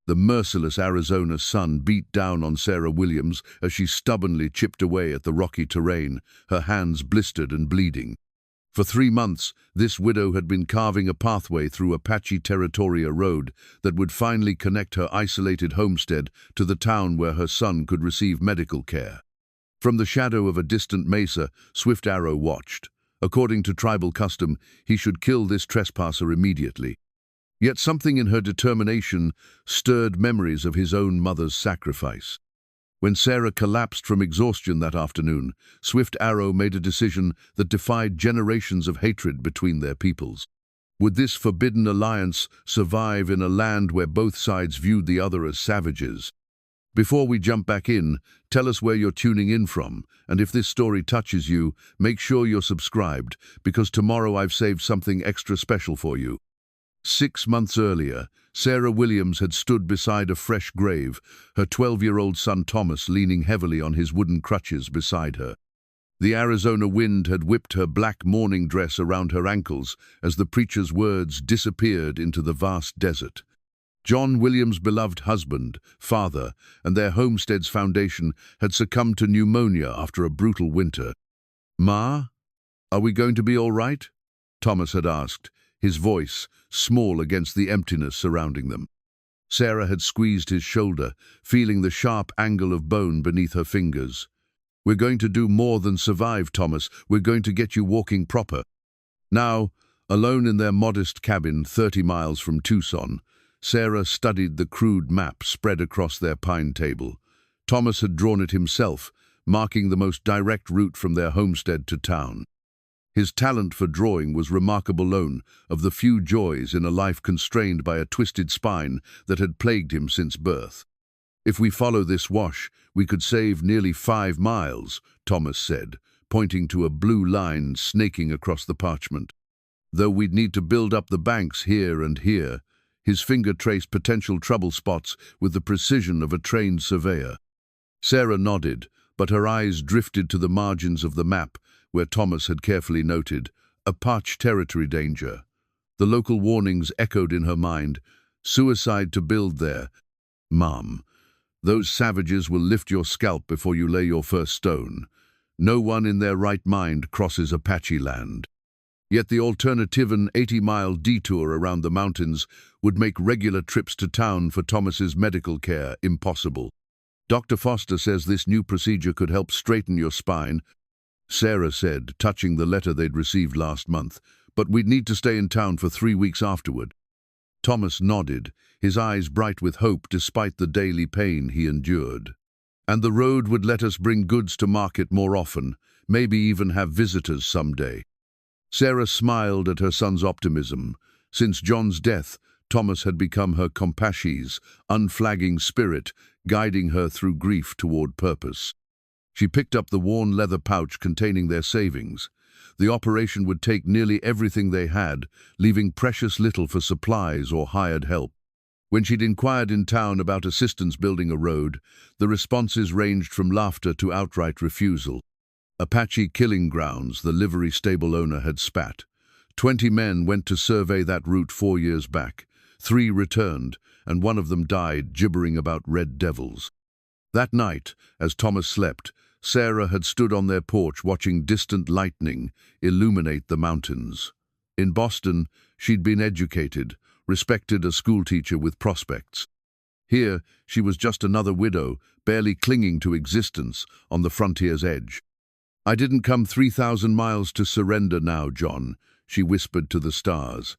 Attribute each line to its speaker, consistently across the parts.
Speaker 1: The merciless Arizona sun beat down on Sarah Williams as she stubbornly chipped away at the rocky terrain, her hands blistered and bleeding. For 3 months, this widow had been carving a pathway through Apache Territoria Road that would finally connect her isolated homestead to the town where her son could receive medical care. From the shadow of a distant mesa, Swift Arrow watched. According to tribal custom, he should kill this trespasser immediately. Yet something in her determination stirred memories of his own mother's sacrifice. When Sarah collapsed from exhaustion that afternoon, Swift Arrow made a decision that defied generations of hatred between their peoples. Would this forbidden alliance survive in a land where both sides viewed the other as savages? Before we jump back in, tell us where you're tuning in from, and if this story touches you, make sure you're subscribed, because tomorrow I've saved something extra special for you. 6 months earlier, Sarah Williams had stood beside a fresh grave, her 12-year-old son Thomas leaning heavily on his wooden crutches beside her. The Arizona wind had whipped her black mourning dress around her ankles as the preacher's words disappeared into the vast desert. John Williams' beloved husband, father, and their homestead's foundation had succumbed to pneumonia after a brutal winter. "Ma, are we going to be all right?" Thomas had asked, his voice small against the emptiness surrounding them. Sarah had squeezed his shoulder, feeling the sharp angle of bone beneath her fingers. "We're going to do more than survive, Thomas. We're going to get you walking proper." Now, alone in their modest cabin 30 miles from Tucson, Sarah studied the crude map spread across their pine table. Thomas had drawn it himself, marking the most direct route from their homestead to town. His talent for drawing was remarkable alone of the few joys in a life constrained by a twisted spine that had plagued him since birth. "If we follow this wash, we could save nearly 5 miles, Thomas said, pointing to a blue line snaking across the parchment. "Though we'd need to build up the banks here and here." His finger traced potential trouble spots with the precision of a trained surveyor. Sarah nodded, but her eyes drifted to the margins of the map, where Thomas had carefully noted, "Apache territory danger." The local warnings echoed in her mind, "Suicide to build there. Mom, those savages will lift your scalp before you lay your first stone. No one in their right mind crosses Apache land." Yet the alternative, an 80-mile detour around the mountains, would make regular trips to town for Thomas's medical care impossible. "Dr. Foster says this new procedure could help straighten your spine," Sarah said, touching the letter they'd received last month, "but we'd need to stay in town for 3 weeks afterward." Thomas nodded, his eyes bright with hope despite the daily pain he endured. "And the road would let us bring goods to market more often, maybe even have visitors someday." Sarah smiled at her son's optimism. Since John's death, Thomas had become her compassion's unflagging spirit, guiding her through grief toward purpose. She picked up the worn leather pouch containing their savings. The operation would take nearly everything they had, leaving precious little for supplies or hired help. When she'd inquired in town about assistance building a road, the responses ranged from laughter to outright refusal. "Apache killing grounds," the livery stable owner had spat. 20 men went to survey that route 4 years back. 3 returned, and one of them died, gibbering about red devils. That night, as Thomas slept, Sarah had stood on their porch watching distant lightning illuminate the mountains. In Boston, she'd been educated, respected, a schoolteacher with prospects. Here, she was just another widow, barely clinging to existence on the frontier's edge. "I didn't come 3,000 miles to surrender now, John," she whispered to the stars.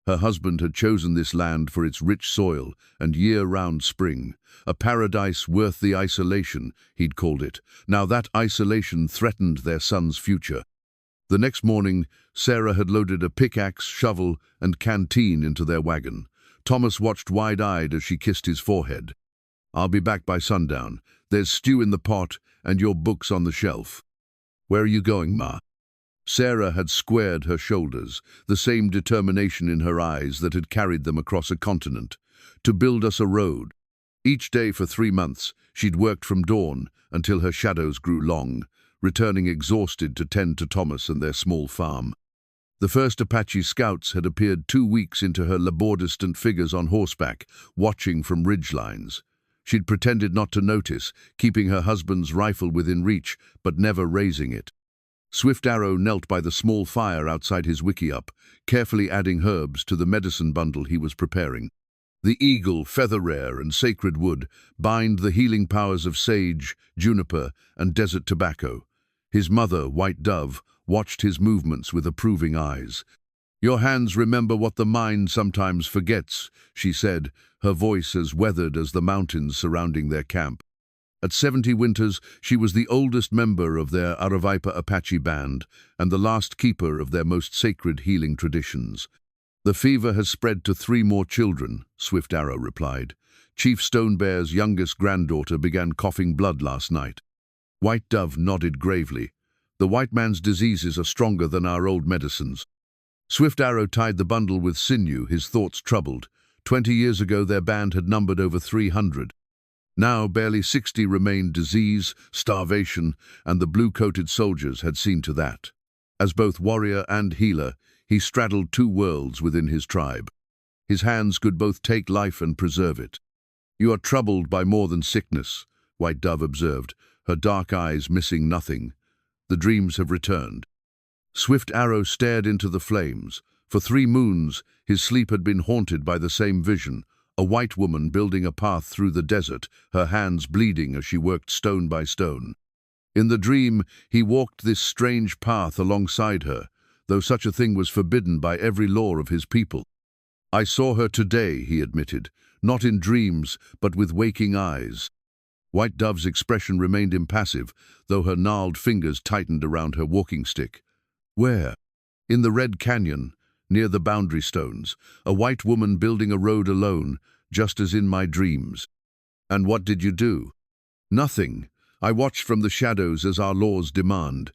Speaker 1: Her husband had chosen this land for its rich soil and year-round spring, a paradise worth the isolation, he'd called it. Now that isolation threatened their son's future. The next morning, Sarah had loaded a pickaxe, shovel, and canteen into their wagon. Thomas watched wide-eyed as she kissed his forehead. "I'll be back by sundown. There's stew in the pot and your books on the shelf." "Where are you going, Ma?" Sarah had squared her shoulders, the same determination in her eyes that had carried them across a continent. "To build us a road." Each day for 3 months, she'd worked from dawn until her shadows grew long, returning exhausted to tend to Thomas and their small farm. The first Apache scouts had appeared 2 weeks into her labor-distant figures on horseback, watching from ridgelines. She'd pretended not to notice, keeping her husband's rifle within reach, but never raising it. Swift Arrow knelt by the small fire outside his wickiup, carefully adding herbs to the medicine bundle he was preparing. The eagle, feather rare, and sacred wood bind the healing powers of sage, juniper, and desert tobacco. His mother, White Dove, watched his movements with approving eyes. "Your hands remember what the mind sometimes forgets," she said, her voice as weathered as the mountains surrounding their camp. At 70 winters, she was the oldest member of their Aravaipa Apache band and the last keeper of their most sacred healing traditions. "The fever has spread to 3 more children," Swift Arrow replied. "Chief Stonebear's youngest granddaughter began coughing blood last night." White Dove nodded gravely. "The white man's diseases are stronger than our old medicines." Swift Arrow tied the bundle with sinew, his thoughts troubled. 20 years ago their band had numbered over 300. Now barely 60 remained. Disease, starvation, and the blue-coated soldiers had seen to that. As both warrior and healer, he straddled 2 worlds within his tribe. His hands could both take life and preserve it. "You are troubled by more than sickness," White Dove observed, her dark eyes missing nothing. "The dreams have returned." Swift Arrow stared into the flames. For 3 moons, his sleep had been haunted by the same vision, a white woman building a path through the desert, her hands bleeding as she worked stone by stone. In the dream, he walked this strange path alongside her, though such a thing was forbidden by every law of his people. "I saw her today," he admitted, "not in dreams, but with waking eyes." White Dove's expression remained impassive, though her gnarled fingers tightened around her walking stick. "Where?" "In the Red Canyon, near the boundary stones, a white woman building a road alone, just as in my dreams." "And what did you do?" "Nothing. I watched from the shadows as our laws demand."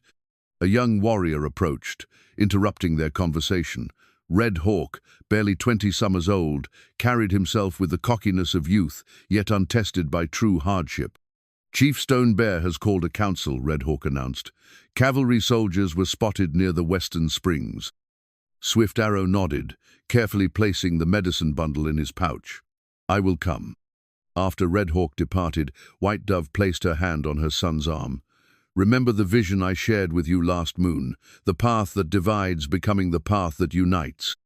Speaker 1: A young warrior approached, interrupting their conversation. Red Hawk, barely 20 summers old, carried himself with the cockiness of youth, yet untested by true hardship. "Chief Stone Bear has called a council," Red Hawk announced. "Cavalry soldiers were spotted near the western springs." Swift Arrow nodded, carefully placing the medicine bundle in his pouch. "I will come." After Red Hawk departed, White Dove placed her hand on her son's arm. "Remember the vision I shared with you last moon, the path that divides becoming the path that unites."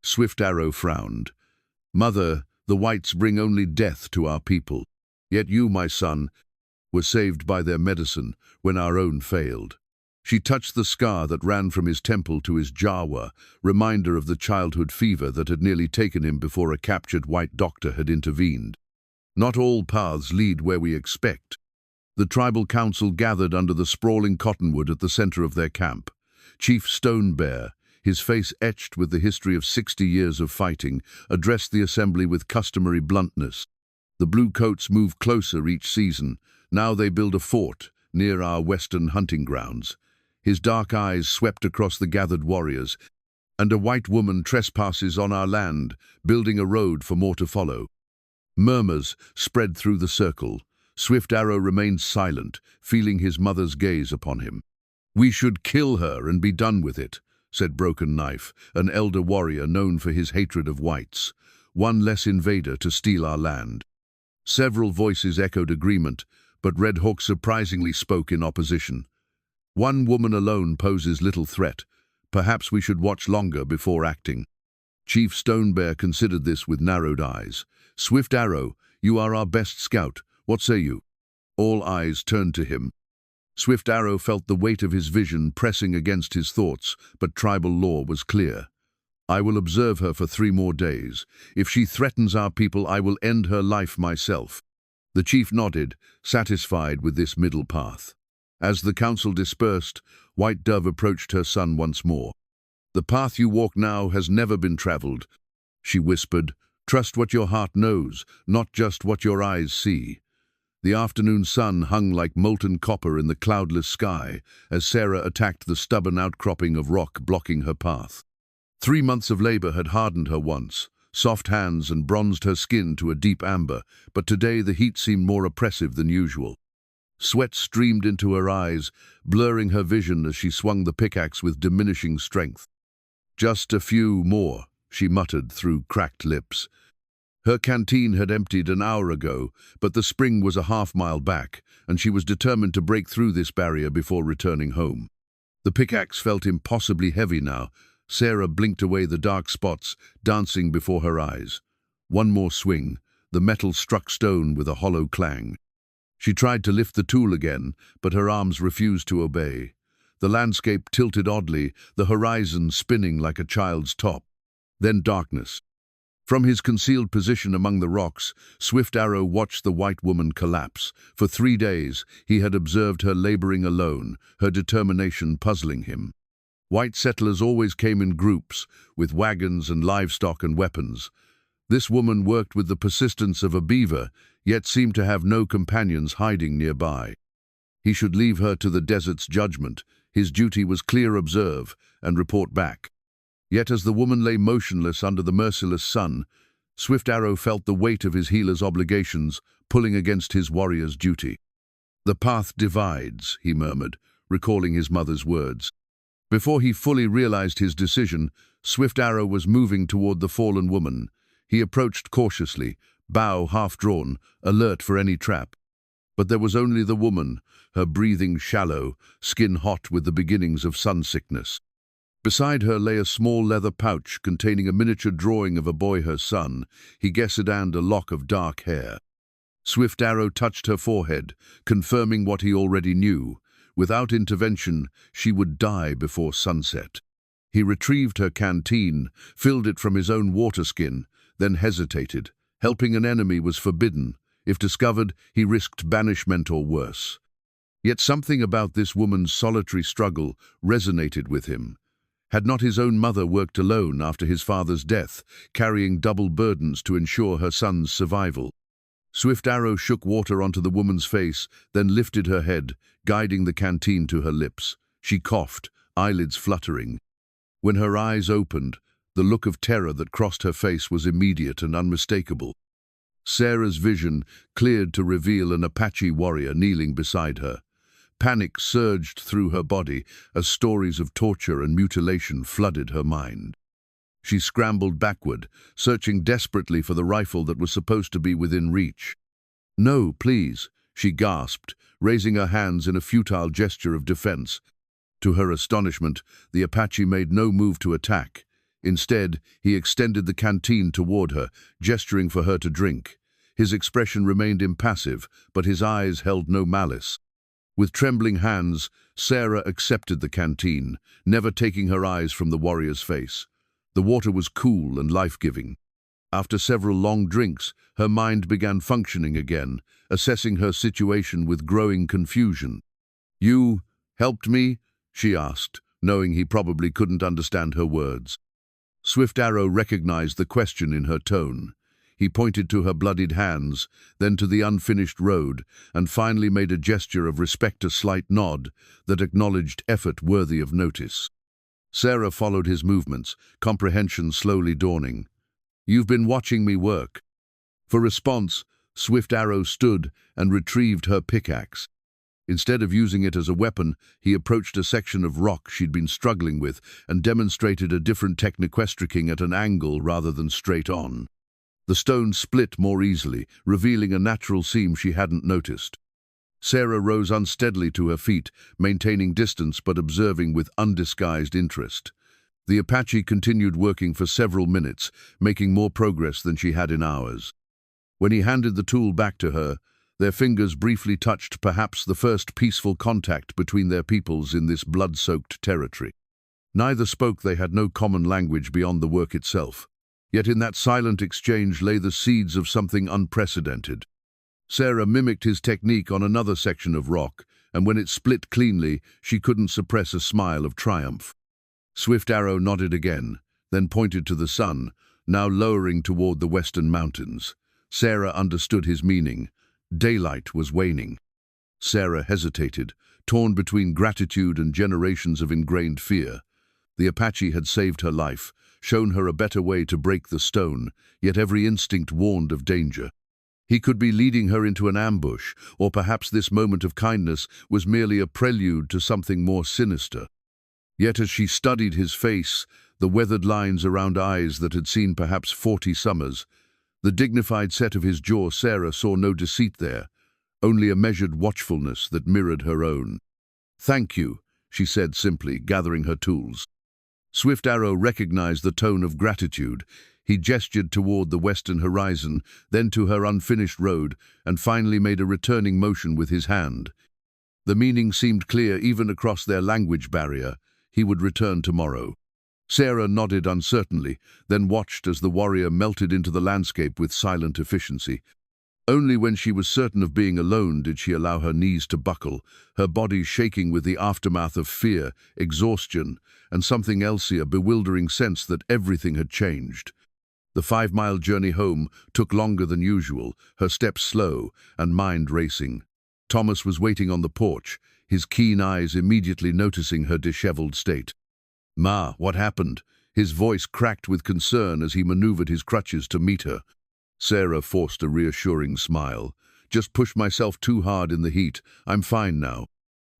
Speaker 1: Swift Arrow frowned. "Mother, the whites bring only death to our people. Yet you, my son, were saved by their medicine when our own failed." She touched the scar that ran from his temple to his jawa, reminder of the childhood fever that had nearly taken him before a captured white doctor had intervened. "Not all paths lead where we expect." The tribal council gathered under the sprawling cottonwood at the center of their camp. Chief Stone Bear, his face etched with the history of 60 years of fighting, addressed the assembly with customary bluntness. "The Bluecoats move closer each season. Now they build a fort near our western hunting grounds." His dark eyes swept across the gathered warriors. "And a white woman trespasses on our land, building a road for more to follow." Murmurs spread through the circle. Swift Arrow remained silent, feeling his mother's gaze upon him. "We should kill her and be done with it," said Broken Knife, an elder warrior known for his hatred of whites. "One less invader to steal our land." Several voices echoed agreement, but Red Hawk surprisingly spoke in opposition. "One woman alone poses little threat. Perhaps we should watch longer before acting." Chief Stone Bear considered this with narrowed eyes. "Swift Arrow, you are our best scout. What say you?" All eyes turned to him. Swift Arrow felt the weight of his vision pressing against his thoughts, but tribal law was clear. "I will observe her for 3 more days. If she threatens our people, I will end her life myself." The chief nodded, satisfied with this middle path. As the council dispersed, White Dove approached her son once more. "The path you walk now has never been traveled," she whispered. "Trust what your heart knows, not just what your eyes see." The afternoon sun hung like molten copper in the cloudless sky as Sarah attacked the stubborn outcropping of rock blocking her path. 3 months of labor had hardened her once, soft hands and bronzed her skin to a deep amber, but today the heat seemed more oppressive than usual. Sweat streamed into her eyes, blurring her vision as she swung the pickaxe with diminishing strength. Just a few more, she muttered through cracked lips. Her canteen had emptied an hour ago, but the spring was a half-mile back, and she was determined to break through this barrier before returning home. The pickaxe felt impossibly heavy now. Sarah blinked away the dark spots dancing before her eyes. One more swing. The metal struck stone with a hollow clang. She tried to lift the tool again, but her arms refused to obey. The landscape tilted oddly, the horizon spinning like a child's top. Then darkness. From his concealed position among the rocks, Swift Arrow watched the white woman collapse. For 3 days, he had observed her laboring alone, her determination puzzling him. White settlers always came in groups, with wagons and livestock and weapons. This woman worked with the persistence of a beaver, yet seemed to have no companions hiding nearby. He should leave her to the desert's judgment. His duty was clear: observe and report back. Yet as the woman lay motionless under the merciless sun, Swift Arrow felt the weight of his healer's obligations pulling against his warrior's duty. "The path divides," he murmured, recalling his mother's words. Before he fully realized his decision, Swift Arrow was moving toward the fallen woman. He approached cautiously, bow half-drawn, alert for any trap. But there was only the woman, her breathing shallow, skin hot with the beginnings of sun-sickness. Beside her lay a small leather pouch containing a miniature drawing of a boy, her son. He guessed, and a lock of dark hair. Swift Arrow touched her forehead, confirming what he already knew. Without intervention, she would die before sunset. He retrieved her canteen, filled it from his own water skin, then hesitated. Helping an enemy was forbidden. If discovered, he risked banishment or worse. Yet something about this woman's solitary struggle resonated with him. Had not his own mother worked alone after his father's death, carrying double burdens to ensure her son's survival? Swift Arrow shook water onto the woman's face, then lifted her head, guiding the canteen to her lips. She coughed, eyelids fluttering. When her eyes opened, the look of terror that crossed her face was immediate and unmistakable. Sarah's vision cleared to reveal an Apache warrior kneeling beside her. Panic surged through her body as stories of torture and mutilation flooded her mind. She scrambled backward, searching desperately for the rifle that was supposed to be within reach. "No, please," she gasped, raising her hands in a futile gesture of defense. To her astonishment, the Apache made no move to attack. Instead, he extended the canteen toward her, gesturing for her to drink. His expression remained impassive, but his eyes held no malice. With trembling hands, Sarah accepted the canteen, never taking her eyes from the warrior's face. The water was cool and life-giving. After several long drinks, her mind began functioning again, assessing her situation with growing confusion. "You helped me?" she asked, knowing he probably couldn't understand her words. Swift Arrow recognized the question in her tone. He pointed to her bloodied hands, then to the unfinished road, and finally made a gesture of respect, a slight nod that acknowledged effort worthy of notice. Sarah followed his movements, comprehension slowly dawning. "You've been watching me work." For response, Swift Arrow stood and retrieved her pickaxe. Instead of using it as a weapon, he approached a section of rock she'd been struggling with and demonstrated a different technique, striking at an angle rather than straight on. The stone split more easily, revealing a natural seam she hadn't noticed. Sarah rose unsteadily to her feet, maintaining distance but observing with undisguised interest. The Apache continued working for several minutes, making more progress than she had in hours. When he handed the tool back to her, their fingers briefly touched perhaps the first peaceful contact between their peoples in this blood-soaked territory. Neither spoke; they had no common language beyond the work itself. Yet in that silent exchange lay the seeds of something unprecedented. Sarah mimicked his technique on another section of rock, and when it split cleanly, she couldn't suppress a smile of triumph. Swift Arrow nodded again, then pointed to the sun, now lowering toward the western mountains. Sarah understood his meaning. Daylight was waning. Sarah hesitated, torn between gratitude and generations of ingrained fear. The Apache had saved her life, shown her a better way to break the stone, yet every instinct warned of danger. He could be leading her into an ambush, or perhaps this moment of kindness was merely a prelude to something more sinister. Yet as she studied his face, the weathered lines around eyes that had seen perhaps 40 summers. The dignified set of his jaw, Sarah saw no deceit there, only a measured watchfulness that mirrored her own. "Thank you," she said simply, gathering her tools. Swift Arrow recognized the tone of gratitude. He gestured toward the western horizon, then to her unfinished road, and finally made a returning motion with his hand. The meaning seemed clear even across their language barrier. He would return tomorrow. Sarah nodded uncertainly, then watched as the warrior melted into the landscape with silent efficiency. Only when she was certain of being alone did she allow her knees to buckle, her body shaking with the aftermath of fear, exhaustion, and something else, a bewildering sense that everything had changed. The 5-mile journey home took longer than usual, her steps slow and mind racing. Thomas was waiting on the porch, his keen eyes immediately noticing her disheveled state. "Ma, what happened?" His voice cracked with concern as he maneuvered his crutches to meet her. Sarah forced a reassuring smile. "Just pushed myself too hard in the heat. I'm fine now."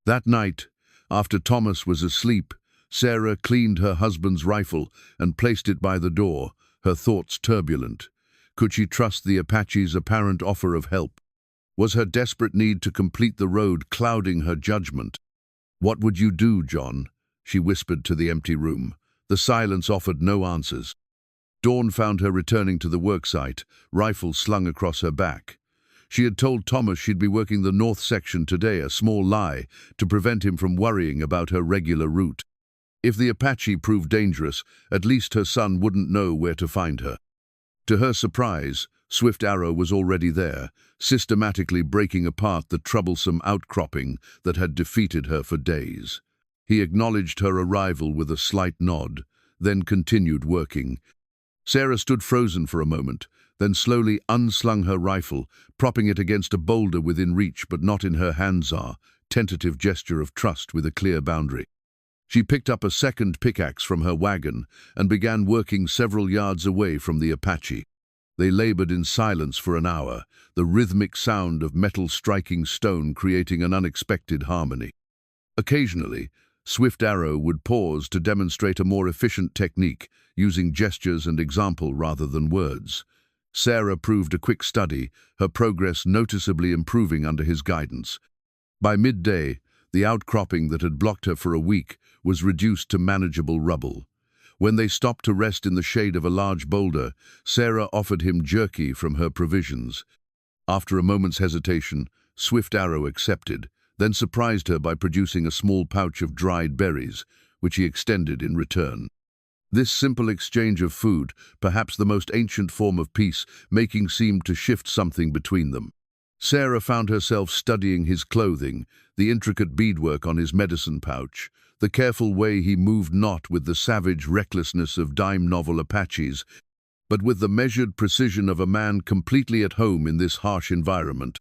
Speaker 1: That night, after Thomas was asleep, Sarah cleaned her husband's rifle and placed it by the door, her thoughts turbulent. Could she trust the Apache's apparent offer of help? Was her desperate need to complete the road clouding her judgment? "What would you do, John?" she whispered to the empty room. The silence offered no answers. Dawn found her returning to the worksite, rifle slung across her back. She had told Thomas she'd be working the north section today, a small lie, to prevent him from worrying about her regular route. If the Apache proved dangerous, at least her son wouldn't know where to find her. To her surprise, Swift Arrow was already there, systematically breaking apart the troublesome outcropping that had defeated her for days. He acknowledged her arrival with a slight nod, then continued working. Sarah stood frozen for a moment, then slowly unslung her rifle, propping it against a boulder within reach but not in her hands, tentative gesture of trust with a clear boundary. She picked up a second pickaxe from her wagon and began working several yards away from the Apache. They labored in silence for an hour, the rhythmic sound of metal striking stone creating an unexpected harmony. Occasionally, Swift Arrow would pause to demonstrate a more efficient technique, using gestures and example rather than words. Sarah proved a quick study, her progress noticeably improving under his guidance. By midday, the outcropping that had blocked her for a week was reduced to manageable rubble. When they stopped to rest in the shade of a large boulder, Sarah offered him jerky from her provisions. After a moment's hesitation, Swift Arrow accepted, then surprised her by producing a small pouch of dried berries, which he extended in return. This simple exchange of food, perhaps the most ancient form of peace-making, seemed to shift something between them. Sarah found herself studying his clothing, the intricate beadwork on his medicine pouch, the careful way he moved not with the savage recklessness of dime novel Apaches, but with the measured precision of a man completely at home in this harsh environment.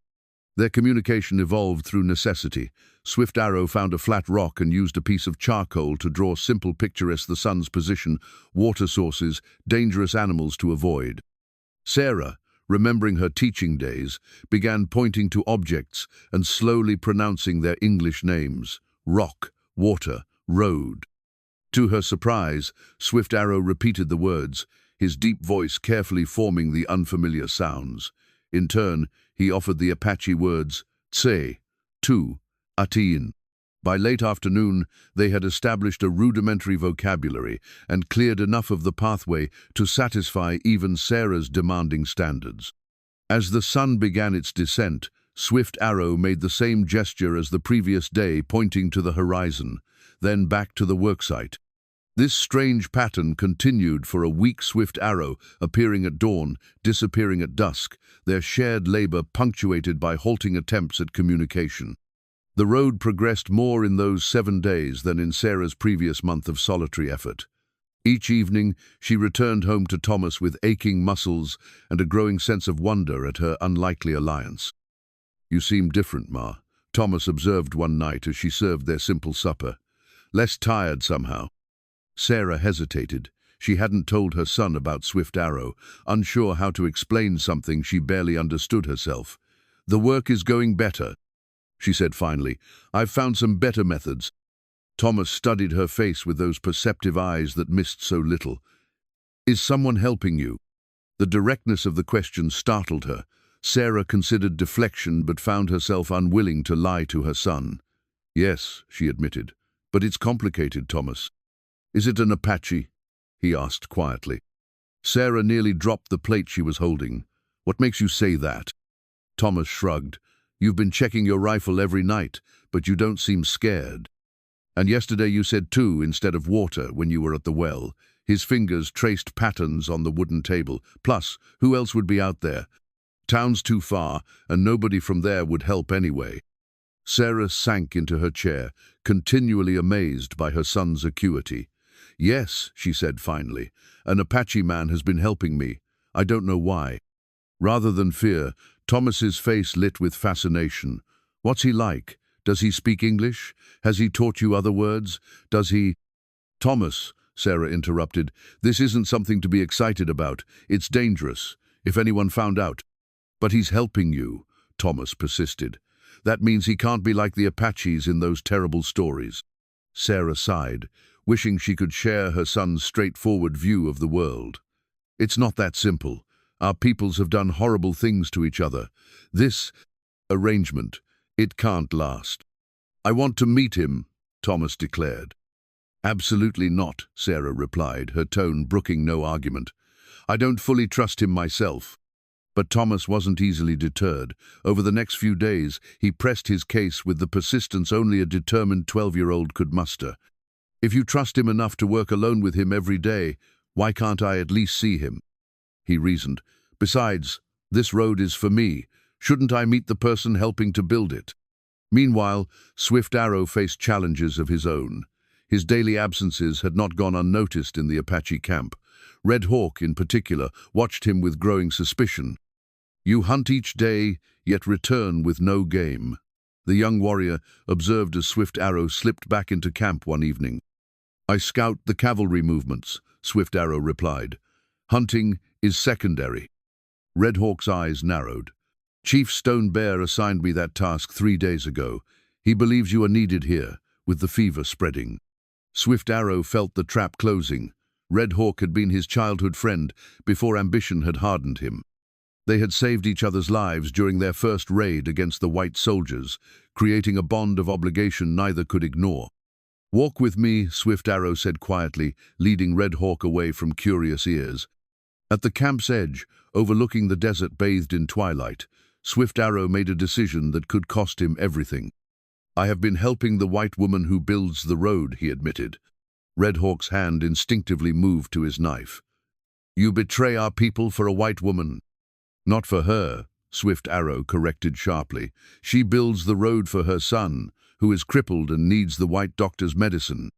Speaker 1: Their communication evolved through necessity. Swift Arrow found a flat rock and used a piece of charcoal to draw simple picturesque the sun's position, water sources, dangerous animals to avoid. Sarah, remembering her teaching days, began pointing to objects and slowly pronouncing their English names: rock, water, road. To her surprise, Swift Arrow repeated the words, his deep voice carefully forming the unfamiliar sounds. In turn, he offered the Apache words, tse, tu, atiin. By late afternoon, they had established a rudimentary vocabulary and cleared enough of the pathway to satisfy even Sarah's demanding standards. As the sun began its descent, Swift Arrow made the same gesture as the previous day, pointing to the horizon, then back to the worksite. This strange pattern continued for a week. Swift Arrow appearing at dawn, disappearing at dusk, their shared labor punctuated by halting attempts at communication. The road progressed more in those 7 days than in Sarah's previous month of solitary effort. Each evening, she returned home to Thomas with aching muscles and a growing sense of wonder at her unlikely alliance. "You seem different, Ma," Thomas observed one night as she served their simple supper. "Less tired somehow." Sarah hesitated. She hadn't told her son about Swift Arrow, unsure how to explain something she barely understood herself. "The work is going better," she said finally. "I've found some better methods." Thomas studied her face with those perceptive eyes that missed so little. "Is someone helping you?" The directness of the question startled her. Sarah considered deflection but found herself unwilling to lie to her son. "Yes," she admitted, "but it's complicated, Thomas." "Is it an Apache?" he asked quietly. Sarah nearly dropped the plate she was holding. "What makes you say that?" Thomas shrugged. "You've been checking your rifle every night, but you don't seem scared. And yesterday you said 2 instead of water when you were at the well." His fingers traced patterns on the wooden table. "Plus, who else would be out there? Town's too far, and nobody from there would help anyway." Sarah sank into her chair, continually amazed by her son's acuity. "Yes," she said finally, "an Apache man has been helping me. I don't know why." Rather than fear, Thomas's face lit with fascination. "What's he like? Does he speak English? Has he taught you other words? Does he—" "Thomas," Sarah interrupted, "this isn't something to be excited about. It's dangerous, if anyone found out." "But he's helping you," Thomas persisted. "That means he can't be like the Apaches in those terrible stories." Sarah sighed, wishing she could share her son's straightforward view of the world. "It's not that simple. Our peoples have done horrible things to each other. This arrangement, it can't last." "I want to meet him," Thomas declared. "Absolutely not," Sarah replied, her tone brooking no argument. "I don't fully trust him myself." But Thomas wasn't easily deterred. Over the next few days, he pressed his case with the persistence only a determined 12-year-old could muster. "If you trust him enough to work alone with him every day, why can't I at least see him?" he reasoned. "Besides, this road is for me. Shouldn't I meet the person helping to build it?" Meanwhile, Swift Arrow faced challenges of his own. His daily absences had not gone unnoticed in the Apache camp. Red Hawk, in particular, watched him with growing suspicion. "You hunt each day, yet return with no game," the young warrior observed as Swift Arrow slipped back into camp one evening. "I scout the cavalry movements," Swift Arrow replied. "Hunting is secondary." Red Hawk's eyes narrowed. "Chief Stone Bear assigned me that task 3 days ago. He believes you are needed here, with the fever spreading." Swift Arrow felt the trap closing. Red Hawk had been his childhood friend before ambition had hardened him. They had saved each other's lives during their first raid against the white soldiers, creating a bond of obligation neither could ignore. "Walk with me," Swift Arrow said quietly, leading Red Hawk away from curious ears. At the camp's edge, overlooking the desert bathed in twilight, Swift Arrow made a decision that could cost him everything. "I have been helping the white woman who builds the road," he admitted. Red Hawk's hand instinctively moved to his knife. "You betray our people for a white woman." "Not for her," Swift Arrow corrected sharply. "She builds the road for her son, who is crippled and needs the white doctor's medicine."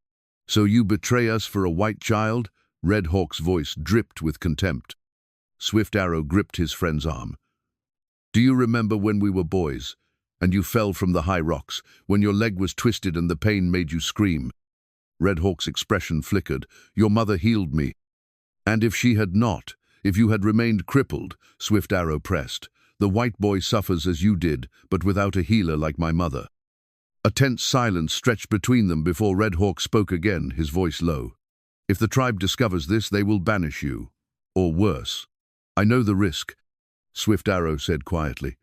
Speaker 1: "So you betray us for a white child?" Red Hawk's voice dripped with contempt. Swift Arrow gripped his friend's arm. "Do you remember when we were boys, and you fell from the high rocks, when your leg was twisted and the pain made you scream?" Red Hawk's expression flickered. "Your mother healed me." "And if she had not, if you had remained crippled," Swift Arrow pressed, "the white boy suffers as you did, but without a healer like my mother." A tense silence stretched between them before Red Hawk spoke again, his voice low. "If the tribe discovers this, they will banish you. Or worse." "I know the risk," Swift Arrow said quietly.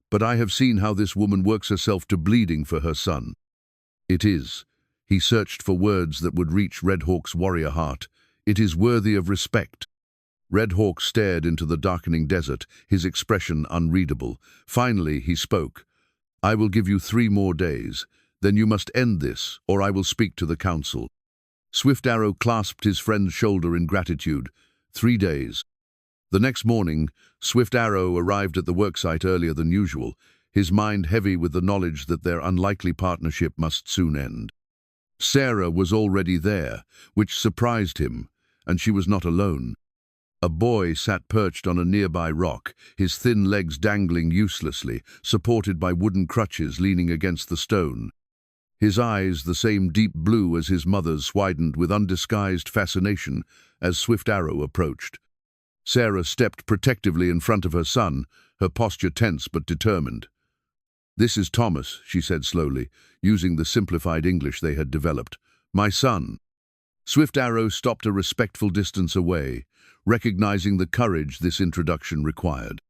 Speaker 1: "But I have seen how this woman works herself to bleeding for her son." "It is." He searched for words that would reach Red Hawk's warrior heart. "It is worthy of respect." Red Hawk stared into the darkening desert, his expression unreadable. Finally, he spoke. "I will give you 3 more days. Then you must end this, or I will speak to the council." Swift Arrow clasped his friend's shoulder in gratitude. 3 days. The next morning, Swift Arrow arrived at the worksite earlier than usual, his mind heavy with the knowledge that their unlikely partnership must soon end. Sarah was already there, which surprised him, and she was not alone. A boy sat perched on a nearby rock, his thin legs dangling uselessly, supported by wooden crutches leaning against the stone. His eyes, the same deep blue as his mother's, widened with undisguised fascination as Swift Arrow approached. Sarah stepped protectively in front of her son, her posture tense but determined. "This is Thomas," she said slowly, using the simplified English they had developed. "My son." Swift Arrow stopped a respectful distance away, recognizing the courage this introduction required.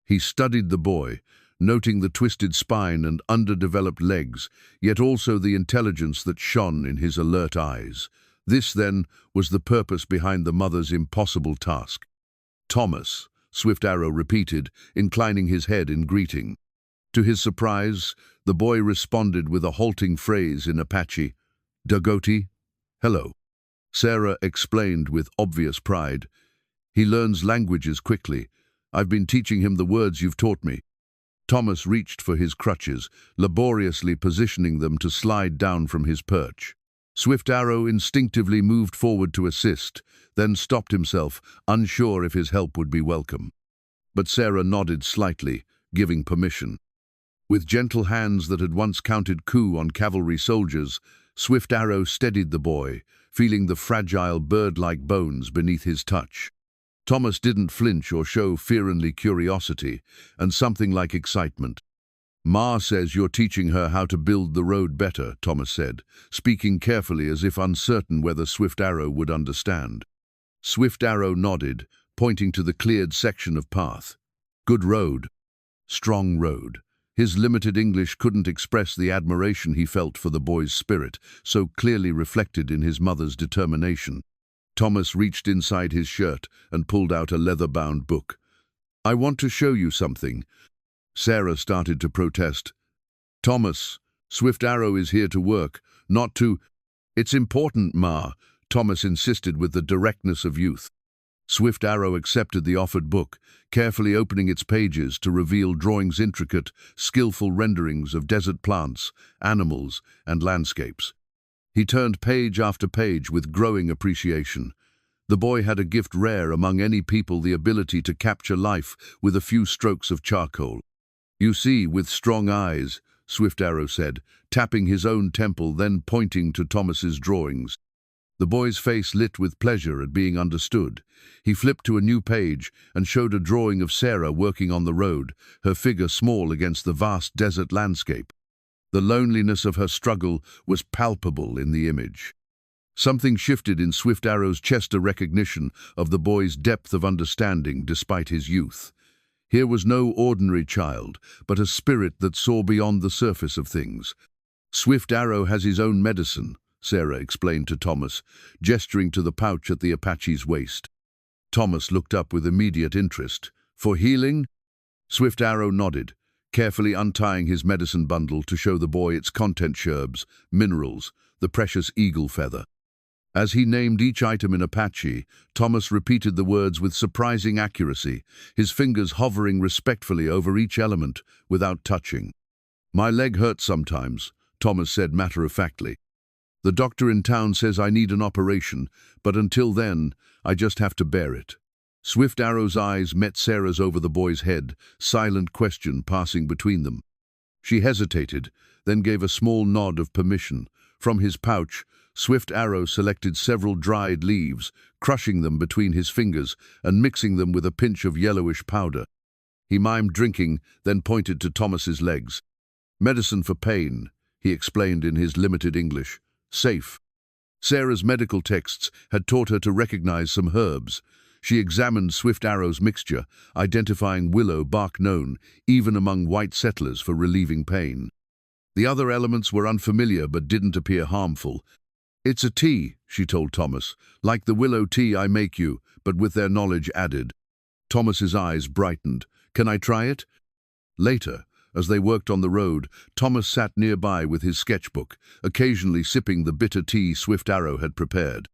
Speaker 1: He studied the boy, noting the twisted spine and underdeveloped legs, yet also the intelligence that shone in his alert eyes. This, then, was the purpose behind the mother's impossible task. "Thomas," Swift Arrow repeated, inclining his head in greeting. To his surprise, the boy responded with a halting phrase in Apache, "Dagoti, hello." Sarah explained with obvious pride, "He learns languages quickly. I've been teaching him the words you've taught me." Thomas reached for his crutches, laboriously positioning them to slide down from his perch. Swift Arrow instinctively moved forward to assist, then stopped himself, unsure if his help would be welcome. But Sarah nodded slightly, giving permission. With gentle hands that had once counted coup on cavalry soldiers, Swift Arrow steadied the boy, feeling the fragile bird-like bones beneath his touch. Thomas didn't flinch or show fear-only curiosity, and something like excitement. "Ma says you're teaching her how to build the road better," Thomas said, speaking carefully as if uncertain whether Swift Arrow would understand. Swift Arrow nodded, pointing to the cleared section of path. "Good road. Strong road." His limited English couldn't express the admiration he felt for the boy's spirit, so clearly reflected in his mother's determination. Thomas reached inside his shirt and pulled out a leather-bound book. "I want to show you something." Sarah started to protest. "Thomas, Swift Arrow is here to work, not to—" "It's important, Ma," Thomas insisted with the directness of youth. Swift Arrow accepted the offered book, carefully opening its pages to reveal drawings intricate, skillful renderings of desert plants, animals, and landscapes. He turned page after page with growing appreciation. The boy had a gift rare among any people, the ability to capture life with a few strokes of charcoal. "You see, with strong eyes," Swift Arrow said, tapping his own temple, then pointing to Thomas's drawings. The boy's face lit with pleasure at being understood. He flipped to a new page and showed a drawing of Sarah working on the road, her figure small against the vast desert landscape. The loneliness of her struggle was palpable in the image. Something shifted in Swift Arrow's chest, a recognition of the boy's depth of understanding despite his youth. Here was no ordinary child, but a spirit that saw beyond the surface of things. "Swift Arrow has his own medicine," Sarah explained to Thomas, gesturing to the pouch at the Apache's waist. Thomas looked up with immediate interest. "For healing?" Swift Arrow nodded, carefully untying his medicine bundle to show the boy its contents: herbs, minerals, the precious eagle feather. As he named each item in Apache, Thomas repeated the words with surprising accuracy, his fingers hovering respectfully over each element without touching. "My leg hurts sometimes," Thomas said matter-of-factly. "The doctor in town says I need an operation, but until then, I just have to bear it." Swift Arrow's eyes met Sarah's over the boy's head, silent question passing between them. She hesitated, then gave a small nod of permission. From his pouch, Swift Arrow selected several dried leaves, crushing them between his fingers and mixing them with a pinch of yellowish powder. He mimed drinking, then pointed to Thomas's legs. "Medicine for pain," he explained in his limited English. "Safe." Sarah's medical texts had taught her to recognize some herbs. She examined Swift Arrow's mixture, identifying willow bark known, even among white settlers, for relieving pain. The other elements were unfamiliar but didn't appear harmful. "It's a tea," she told Thomas, "like the willow tea I make you, but with their knowledge added." Thomas's eyes brightened. "Can I try it?" Later, as they worked on the road, Thomas sat nearby with his sketchbook, occasionally sipping the bitter tea Swift Arrow had prepared.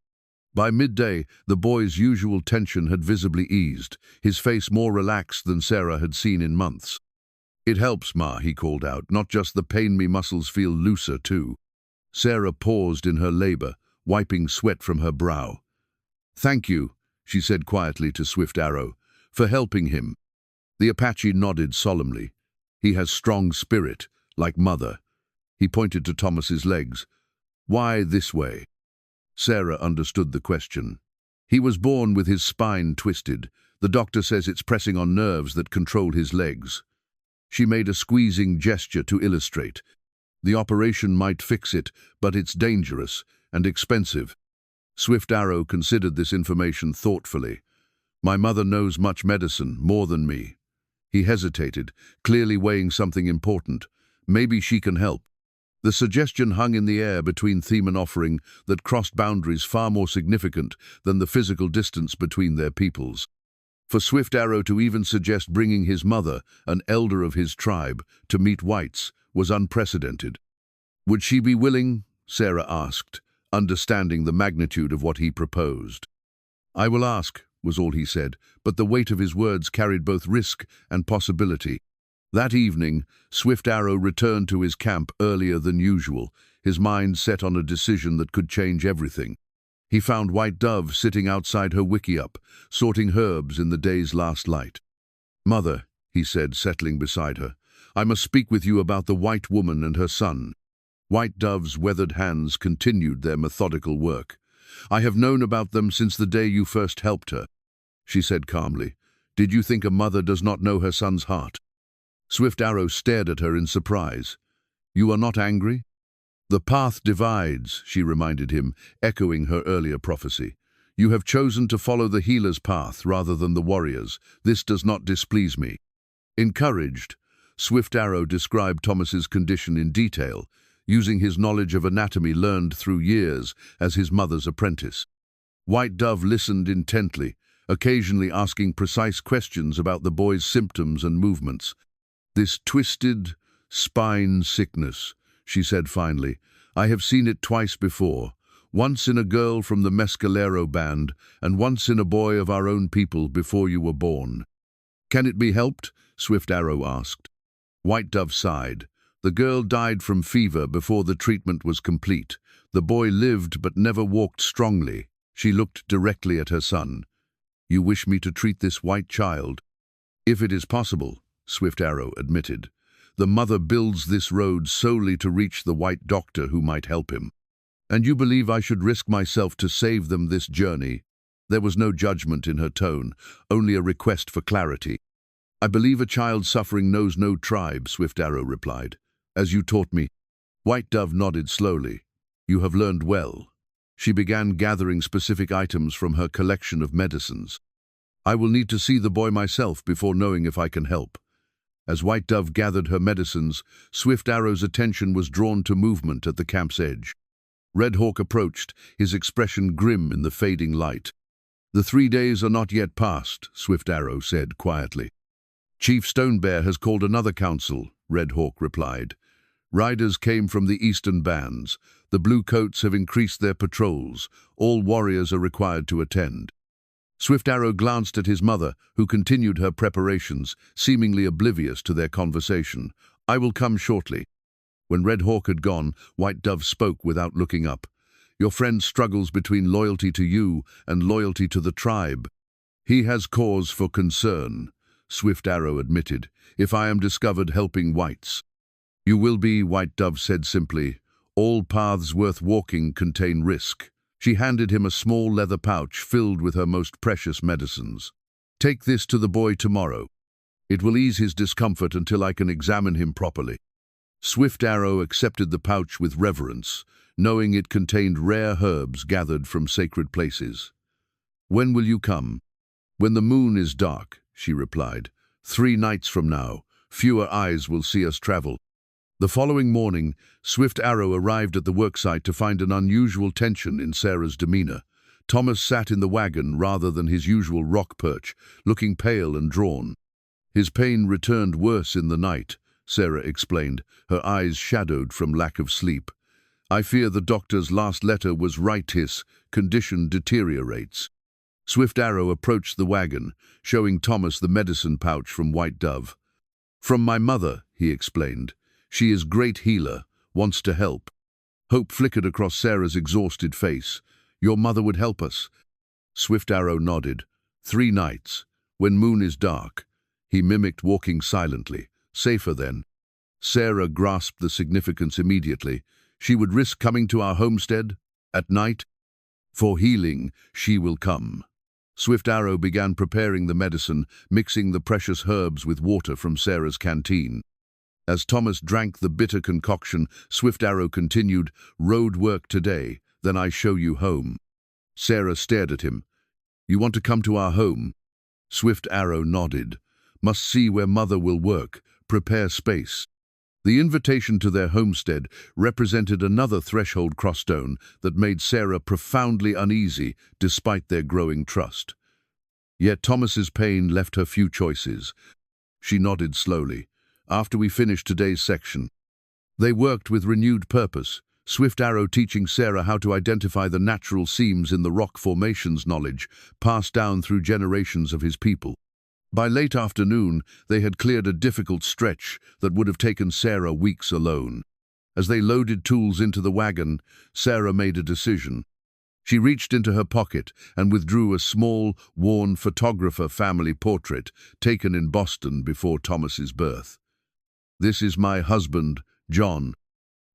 Speaker 1: By midday, the boy's usual tension had visibly eased, his face more relaxed than Sarah had seen in months. "It helps, Ma," he called out. "Not just the pain, me muscles feel looser too." Sarah paused in her labor, wiping sweat from her brow. "Thank you," she said quietly to Swift Arrow, "for helping him." The Apache nodded solemnly. "He has strong spirit, like Mother." He pointed to Thomas's legs. "Why this way?" Sarah understood the question. "He was born with his spine twisted. The doctor says it's pressing on nerves that control his legs." She made a squeezing gesture to illustrate. The operation might fix it, but it's dangerous and expensive. Swift Arrow considered this information thoughtfully. My mother knows much medicine, more than me. He hesitated, clearly weighing something important. Maybe she can help. The suggestion hung in the air between theme and offering that crossed boundaries far more significant than the physical distance between their peoples. For Swift Arrow to even suggest bringing his mother, an elder of his tribe, to meet whites was unprecedented. Would she be willing? Sarah asked, understanding the magnitude of what he proposed. I will ask, was all he said, but the weight of his words carried both risk and possibility. That evening, Swift Arrow returned to his camp earlier than usual, his mind set on a decision that could change everything. He found White Dove sitting outside her wickiup, sorting herbs in the day's last light. Mother, he said, settling beside her, I must speak with you about the white woman and her son. White Dove's weathered hands continued their methodical work. I have known about them since the day you first helped her, she said calmly. Did you think a mother does not know her son's heart? Swift Arrow stared at her in surprise. You are not angry? The path divides, she reminded him, echoing her earlier prophecy. You have chosen to follow the healer's path rather than the warrior's. This does not displease me. Encouraged, Swift Arrow described Thomas's condition in detail, using his knowledge of anatomy learned through years as his mother's apprentice. White Dove listened intently, occasionally asking precise questions about the boy's symptoms and movements. This twisted spine sickness, she said finally, I have seen it twice before, once in a girl from the Mescalero band and once in a boy of our own people before you were born. Can it be helped? Swift Arrow asked. White Dove sighed. The girl died from fever before the treatment was complete. The boy lived but never walked strongly. She looked directly at her son. You wish me to treat this white child? If it is possible, Swift Arrow admitted. The mother builds this road solely to reach the white doctor who might help him. And you believe I should risk myself to save them this journey? There was no judgment in her tone, only a request for clarity. I believe a child suffering knows no tribe, Swift Arrow replied. As you taught me. White Dove nodded slowly. You have learned well. She began gathering specific items from her collection of medicines. I will need to see the boy myself before knowing if I can help. As White Dove gathered her medicines, Swift Arrow's attention was drawn to movement at the camp's edge. Red Hawk approached, his expression grim in the fading light. The 3 days are not yet past, Swift Arrow said quietly. Chief Stonebear has called another council, Red Hawk replied. Riders came from the eastern bands. The Blue Coats have increased their patrols. All warriors are required to attend. Swift Arrow glanced at his mother, who continued her preparations, seemingly oblivious to their conversation. I will come shortly. When Red Hawk had gone, White Dove spoke without looking up. Your friend struggles between loyalty to you and loyalty to the tribe. He has cause for concern, Swift Arrow admitted, if I am discovered helping whites. You will be, White Dove said simply. All paths worth walking contain risk. She handed him a small leather pouch filled with her most precious medicines. Take this to the boy tomorrow. It will ease his discomfort until I can examine him properly. Swift Arrow accepted the pouch with reverence, knowing it contained rare herbs gathered from sacred places. When will you come? When the moon is dark, she replied. 3 nights from now, fewer eyes will see us travel. The following morning, Swift Arrow arrived at the worksite to find an unusual tension in Sarah's demeanor. Thomas sat in the wagon rather than his usual rock perch, looking pale and drawn. His pain returned worse in the night, Sarah explained, her eyes shadowed from lack of sleep. I fear the doctor's last letter was right. His condition deteriorates. Swift Arrow approached the wagon, showing Thomas the medicine pouch from White Dove. From my mother, he explained. She is great healer, wants to help. Hope flickered across Sarah's exhausted face. Your mother would help us. Swift Arrow nodded. 3 nights. When moon is dark. He mimicked walking silently. Safer then. Sarah grasped the significance immediately. She would risk coming to our homestead? At night? For healing, she will come. Swift Arrow began preparing the medicine, mixing the precious herbs with water from Sarah's canteen. As Thomas drank the bitter concoction, Swift Arrow continued, "Road work today, then I show you home." Sarah stared at him. "You want to come to our home?" Swift Arrow nodded. "Must see where mother will work, prepare space." The invitation to their homestead represented another threshold crossstone that made Sarah profoundly uneasy despite their growing trust. Yet Thomas's pain left her few choices. She nodded slowly. "After we finish today's section." They worked with renewed purpose, Swift Arrow teaching Sarah how to identify the natural seams in the rock formations, knowledge passed down through generations of his people. By late afternoon, they had cleared a difficult stretch that would have taken Sarah weeks alone. As they loaded tools into the wagon, Sarah made a decision. She reached into her pocket and withdrew a small, worn photographer family portrait taken in Boston before Thomas's birth. "This is my husband, John,"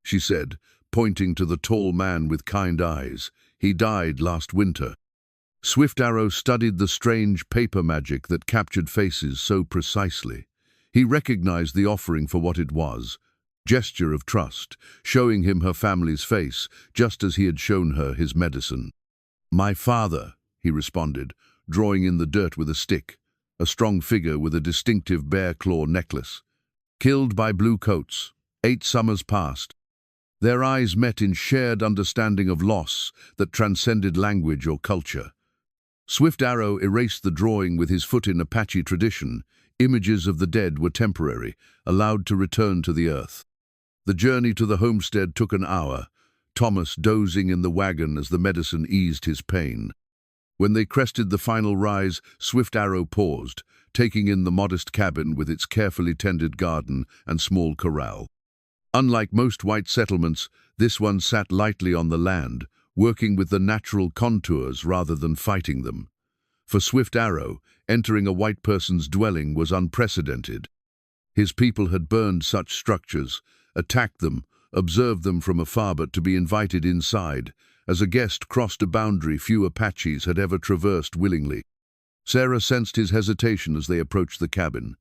Speaker 1: she said, pointing to the tall man with kind eyes. "He died last winter." Swift Arrow studied the strange paper magic that captured faces so precisely. He recognized the offering for what it was, gesture of trust, showing him her family's face, just as he had shown her his medicine. "My father," he responded, drawing in the dirt with a stick, a strong figure with a distinctive bear claw necklace. "Killed by blue coats, 8 summers past." Their eyes met in shared understanding of loss that transcended language or culture. Swift Arrow erased the drawing with his foot in Apache tradition. Images of the dead were temporary, allowed to return to the earth. The journey to the homestead took an hour, Thomas dozing in the wagon as the medicine eased his pain. When they crested the final rise, Swift Arrow paused, taking in the modest cabin with its carefully tended garden and small corral. Unlike most white settlements, this one sat lightly on the land, working with the natural contours rather than fighting them. For Swift Arrow, entering a white person's dwelling was unprecedented. His people had burned such structures, attacked them, observed them from afar, but to be invited inside, as a guest, crossed a boundary few Apaches had ever traversed willingly. Sarah sensed his hesitation as they approached the cabin.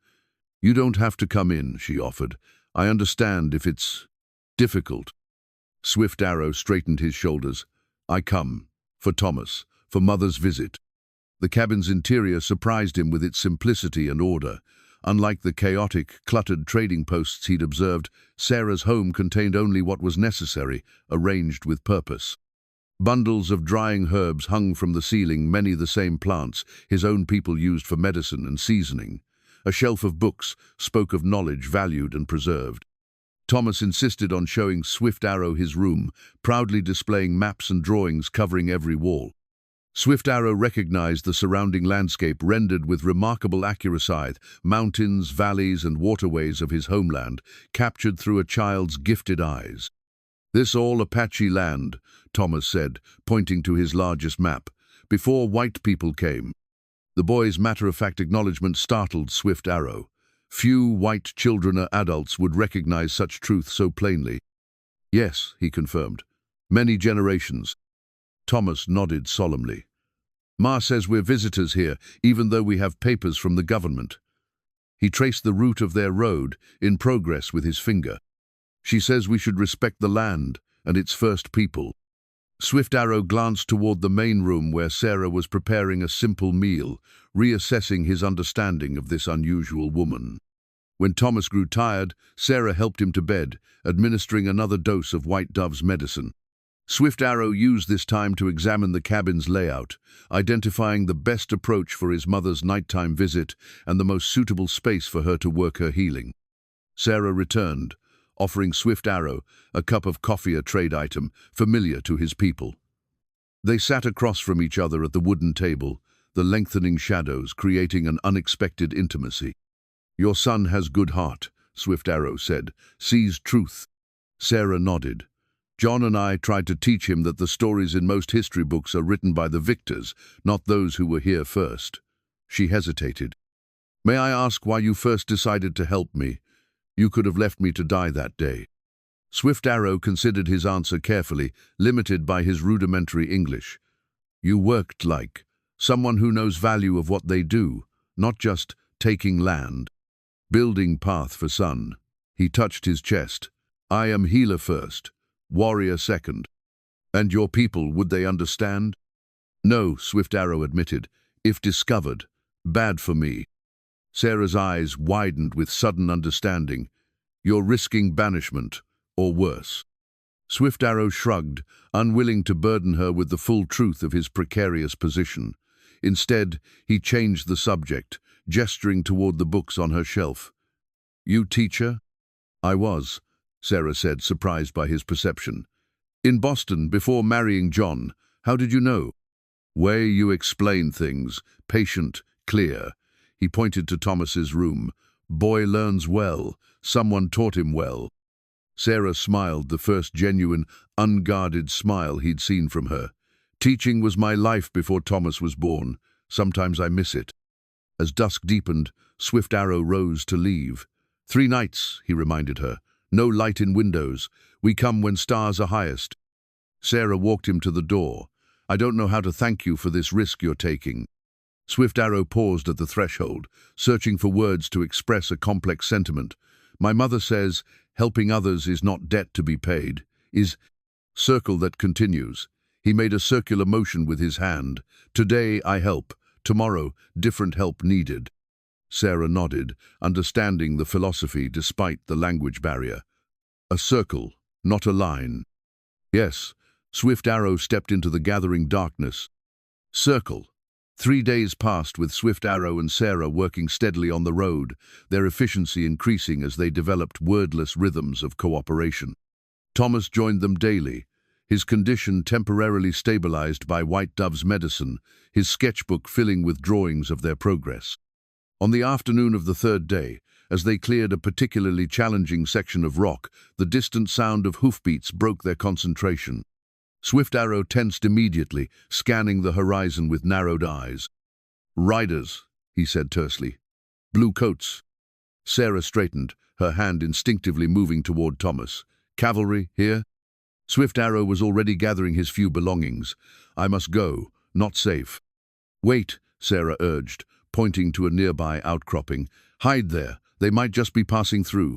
Speaker 1: "You don't have to come in," she offered. "I understand if it's difficult." Swift Arrow straightened his shoulders. "I come, for Thomas, for Mother's visit." The cabin's interior surprised him with its simplicity and order. Unlike the chaotic, cluttered trading posts he'd observed, Sarah's home contained only what was necessary, arranged with purpose. Bundles of drying herbs hung from the ceiling, many the same plants his own people used for medicine and seasoning. A shelf of books spoke of knowledge valued and preserved. Thomas insisted on showing Swift Arrow his room, proudly displaying maps and drawings covering every wall. Swift Arrow recognized the surrounding landscape rendered with remarkable accuracy, mountains, valleys, and waterways of his homeland, captured through a child's gifted eyes. "This all Apache land," Thomas said, pointing to his largest map, "before white people came." The boy's matter-of-fact acknowledgement startled Swift Arrow. Few white children or adults would recognize such truth so plainly. "Yes," he confirmed. "Many generations." Thomas nodded solemnly. "Ma says we're visitors here, even though we have papers from the government." He traced the route of their road, in progress with his finger. "She says we should respect the land and its first people." Swift Arrow glanced toward the main room where Sarah was preparing a simple meal, reassessing his understanding of this unusual woman. When Thomas grew tired, Sarah helped him to bed, administering another dose of White Dove's medicine. Swift Arrow used this time to examine the cabin's layout, identifying the best approach for his mother's nighttime visit and the most suitable space for her to work her healing. Sarah returned, offering Swift Arrow a cup of coffee, a trade item familiar to his people. They sat across from each other at the wooden table, the lengthening shadows creating an unexpected intimacy. "Your son has good heart," Swift Arrow said, "sees truth." Sarah nodded. "John and I tried to teach him that the stories in most history books are written by the victors, not those who were here first." She hesitated. "May I ask why you first decided to help me? You could have left me to die that day." Swift Arrow considered his answer carefully, limited by his rudimentary English. "You worked like Someone who knows value of what they do, not just taking land. Building path for son. He touched his chest. I am healer first, warrior second. And your people, would they understand? No, Swift Arrow admitted. If discovered, bad for me. Sarah's eyes widened with sudden understanding. You're risking banishment, or worse. Swift Arrow shrugged, unwilling to burden her with the full truth of his precarious position. Instead, he changed the subject, gesturing toward the books on her shelf. You teacher? I was, Sarah said, surprised by his perception. In Boston, before marrying John. How did you know? Way you explain things, patient, clear. He pointed to Thomas's room. Boy learns well. Someone taught him well. Sarah smiled, the first genuine, unguarded smile he'd seen from her. Teaching was my life before Thomas was born. Sometimes I miss it. As dusk deepened, Swift Arrow rose to leave. 3 nights, he reminded her. No light in windows. We come when stars are highest. Sarah walked him to the door. I don't know how to thank you for this risk you're taking. Swift Arrow paused at the threshold, searching for words to express a complex sentiment. My mother says, helping others is not debt to be paid, is circle that continues. He made a circular motion with his hand. Today I help, tomorrow different help needed. Sarah nodded, understanding the philosophy despite the language barrier. A circle, not a line. Yes, Swift Arrow stepped into the gathering darkness. Circle. 3 days passed with Swift Arrow and Sarah working steadily on the road, their efficiency increasing as they developed wordless rhythms of cooperation. Thomas joined them daily, his condition temporarily stabilized by White Dove's medicine, his sketchbook filling with drawings of their progress. On the afternoon of the 3rd day, as they cleared a particularly challenging section of rock, the distant sound of hoofbeats broke their concentration. Swift Arrow tensed immediately, scanning the horizon with narrowed eyes. Riders, he said tersely. Blue coats. Sarah straightened, her hand instinctively moving toward Thomas. Cavalry, here? Swift Arrow was already gathering his few belongings. I must go, not safe. Wait, Sarah urged, pointing to a nearby outcropping. Hide there, they might just be passing through.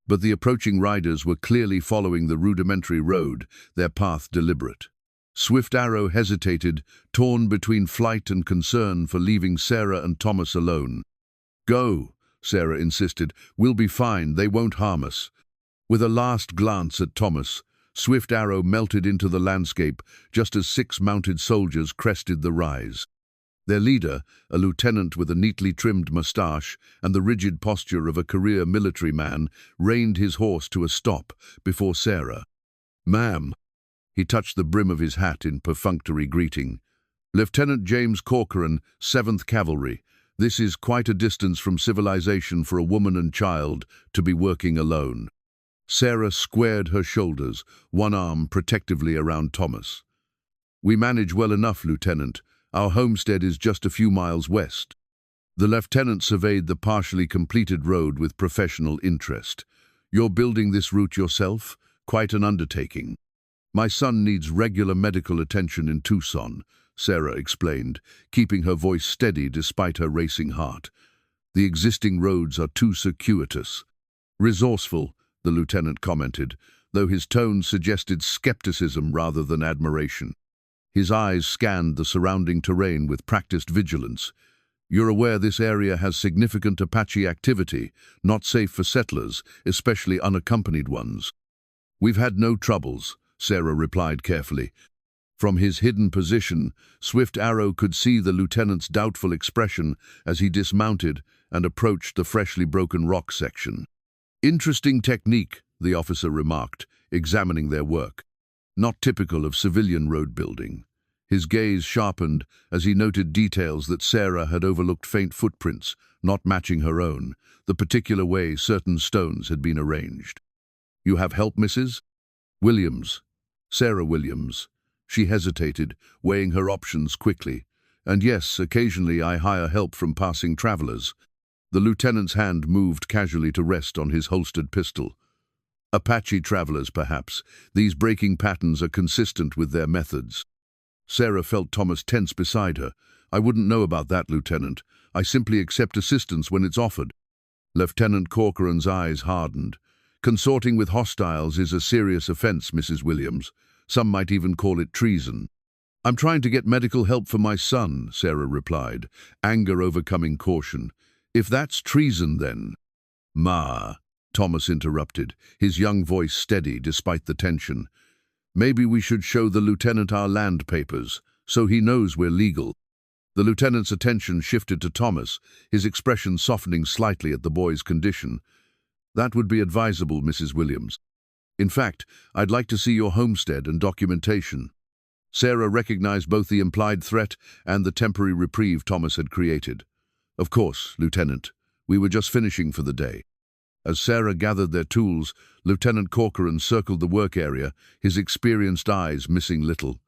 Speaker 1: But the approaching riders were clearly following the rudimentary road, their path deliberate. Swift Arrow hesitated, torn between flight and concern for leaving Sarah and Thomas alone. Go, Sarah insisted. We'll be fine, they won't harm us. With a last glance at Thomas, Swift Arrow melted into the landscape just as 6 mounted soldiers crested the rise. Their leader, a lieutenant with a neatly trimmed moustache and the rigid posture of a career military man, reined his horse to a stop before Sarah. Ma'am. He touched the brim of his hat in perfunctory greeting. Lieutenant James Corcoran, 7th Cavalry. This is quite a distance from civilization for a woman and child to be working alone. Sarah squared her shoulders, one arm protectively around Thomas. We manage well enough, Lieutenant. Our homestead is just a few miles west. The lieutenant surveyed the partially completed road with professional interest. You're building this route yourself? Quite an undertaking. My son needs regular medical attention in Tucson, Sarah explained, keeping her voice steady despite her racing heart. The existing roads are too circuitous. Resourceful, the lieutenant commented, though his tone suggested skepticism rather than admiration. His eyes scanned the surrounding terrain with practiced vigilance. You're aware this area has significant Apache activity, not safe for settlers, especially unaccompanied ones. We've had no troubles, Sarah replied carefully. From his hidden position, Swift Arrow could see the lieutenant's doubtful expression as he dismounted and approached the freshly broken rock section. Interesting technique, the officer remarked, examining their work. Not typical of civilian road building. His gaze sharpened as he noted details that Sarah had overlooked, faint footprints, not matching her own, the particular way certain stones had been arranged. You have help, Mrs. Williams. Sarah Williams. She hesitated, weighing her options quickly. And yes, occasionally I hire help from passing travelers. The lieutenant's hand moved casually to rest on his holstered pistol. Apache travelers, perhaps. These breaking patterns are consistent with their methods. Sarah felt Thomas tense beside her, I wouldn't know about that, Lieutenant. I simply accept assistance when it's offered. Lieutenant Corcoran's eyes hardened. Consorting with hostiles is a serious offense, Mrs. Williams. Some might even call it treason. I'm trying to get medical help for my son, Sarah replied, anger overcoming caution. If that's treason, then— Ma, Thomas interrupted, his young voice steady despite the tension. Maybe we should show the lieutenant our land papers, so he knows we're legal. The lieutenant's attention shifted to Thomas, his expression softening slightly at the boy's condition. That would be advisable, Mrs. Williams. In fact, I'd like to see your homestead and documentation. Sarah recognized both the implied threat and the temporary reprieve Thomas had created. Of course, Lieutenant. We were just finishing for the day. As Sarah gathered their tools, Lieutenant Corcoran circled the work area, his experienced eyes missing little.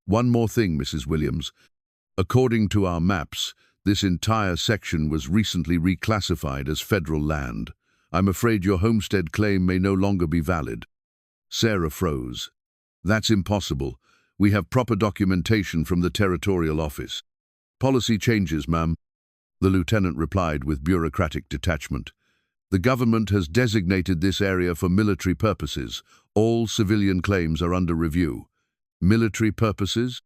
Speaker 1: One more thing, Mrs. Williams. According to our maps, this entire section was recently reclassified as federal land. I'm afraid your homestead claim may no longer be valid. Sarah froze. That's impossible. We have proper documentation from the territorial office. Policy changes, ma'am. The lieutenant replied with bureaucratic detachment. The government has designated this area for military purposes. All civilian claims are under review. Military purposes?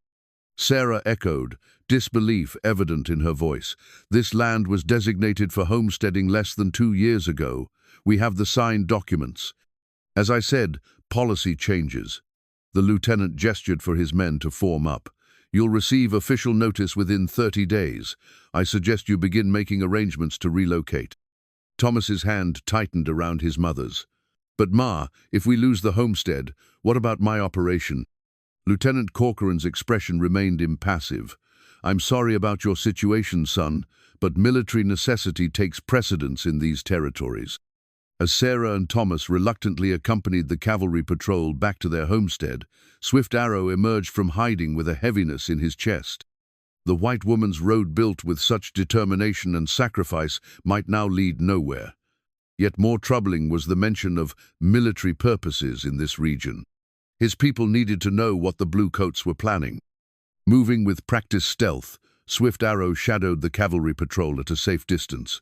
Speaker 1: Sarah echoed, disbelief evident in her voice. This land was designated for homesteading less than 2 years ago. We have the signed documents. As I said, policy changes. The lieutenant gestured for his men to form up. You'll receive official notice within 30 days. I suggest you begin making arrangements to relocate. Thomas's hand tightened around his mother's. But Ma, if we lose the homestead, what about my operation? Lieutenant Corcoran's expression remained impassive. I'm sorry about your situation, son, but military necessity takes precedence in these territories. As Sarah and Thomas reluctantly accompanied the cavalry patrol back to their homestead, Swift Arrow emerged from hiding with a heaviness in his chest. The white woman's road built with such determination and sacrifice might now lead nowhere. Yet more troubling was the mention of military purposes in this region. His people needed to know what the Bluecoats were planning. Moving with practiced stealth, Swift Arrow shadowed the cavalry patrol at a safe distance.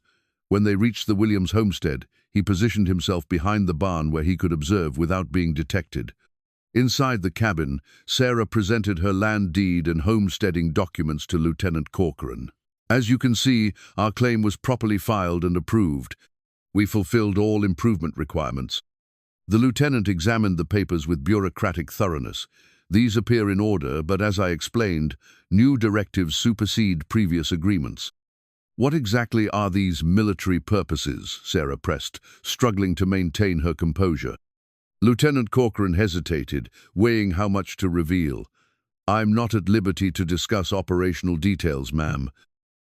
Speaker 1: When they reached the Williams homestead, he positioned himself behind the barn where he could observe without being detected. Inside the cabin, Sarah presented her land deed and homesteading documents to Lieutenant Corcoran. As you can see, our claim was properly filed and approved. We fulfilled all improvement requirements. The lieutenant examined the papers with bureaucratic thoroughness. These appear in order, but as I explained, new directives supersede previous agreements. What exactly are these military purposes? Sarah pressed, struggling to maintain her composure. Lieutenant Corcoran hesitated, weighing how much to reveal. I'm not at liberty to discuss operational details, ma'am.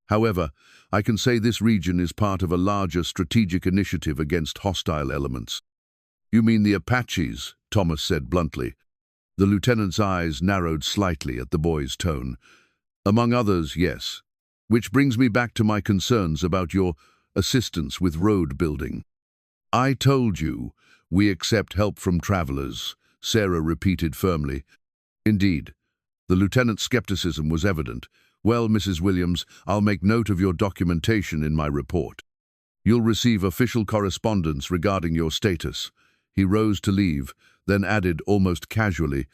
Speaker 1: However, I can say this region is part of a larger strategic initiative against hostile elements. You mean the Apaches? Thomas said bluntly. The lieutenant's eyes narrowed slightly at the boy's tone. Among others, yes. Which brings me back to my concerns about your assistance with road building. I told you, we accept help from travelers, Sarah repeated firmly. Indeed. The lieutenant's skepticism was evident. Well, Mrs. Williams, I'll make note of your documentation in my report. You'll receive official correspondence regarding your status. He rose to leave, then added almost casually,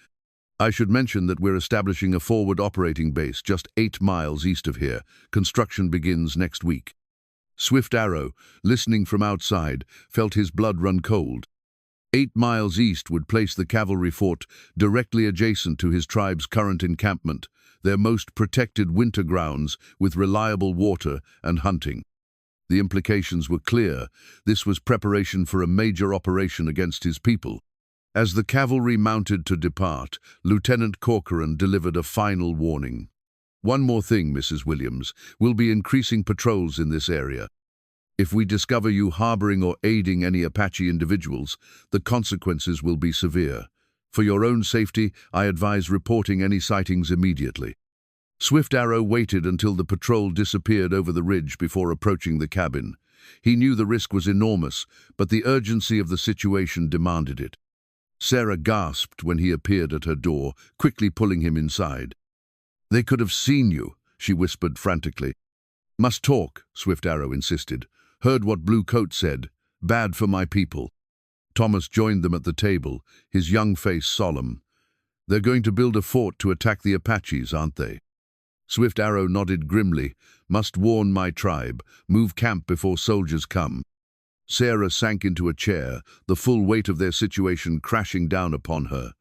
Speaker 1: I should mention that we're establishing a forward operating base just 8 miles east of here. Construction begins next week. Swift Arrow, listening from outside, felt his blood run cold. 8 miles east would place the cavalry fort directly adjacent to his tribe's current encampment, their most protected winter grounds with reliable water and hunting. The implications were clear. This was preparation for a major operation against his people. As the cavalry mounted to depart, Lieutenant Corcoran delivered a final warning. One more thing, Mrs. Williams. We'll be increasing patrols in this area. If we discover you harboring or aiding any Apache individuals, the consequences will be severe. For your own safety, I advise reporting any sightings immediately. Swift Arrow waited until the patrol disappeared over the ridge before approaching the cabin. He knew the risk was enormous, but the urgency of the situation demanded it. Sarah gasped when he appeared at her door, quickly pulling him inside. They could have seen you, she whispered frantically. Must talk, Swift Arrow insisted. Heard what Blue Coat said. Bad for my people. Thomas joined them at the table, his young face solemn. They're going to build a fort to attack the Apaches, aren't they? Swift Arrow nodded grimly. Must warn my tribe. Move camp before soldiers come. Sarah sank into a chair, the full weight of their situation crashing down upon her.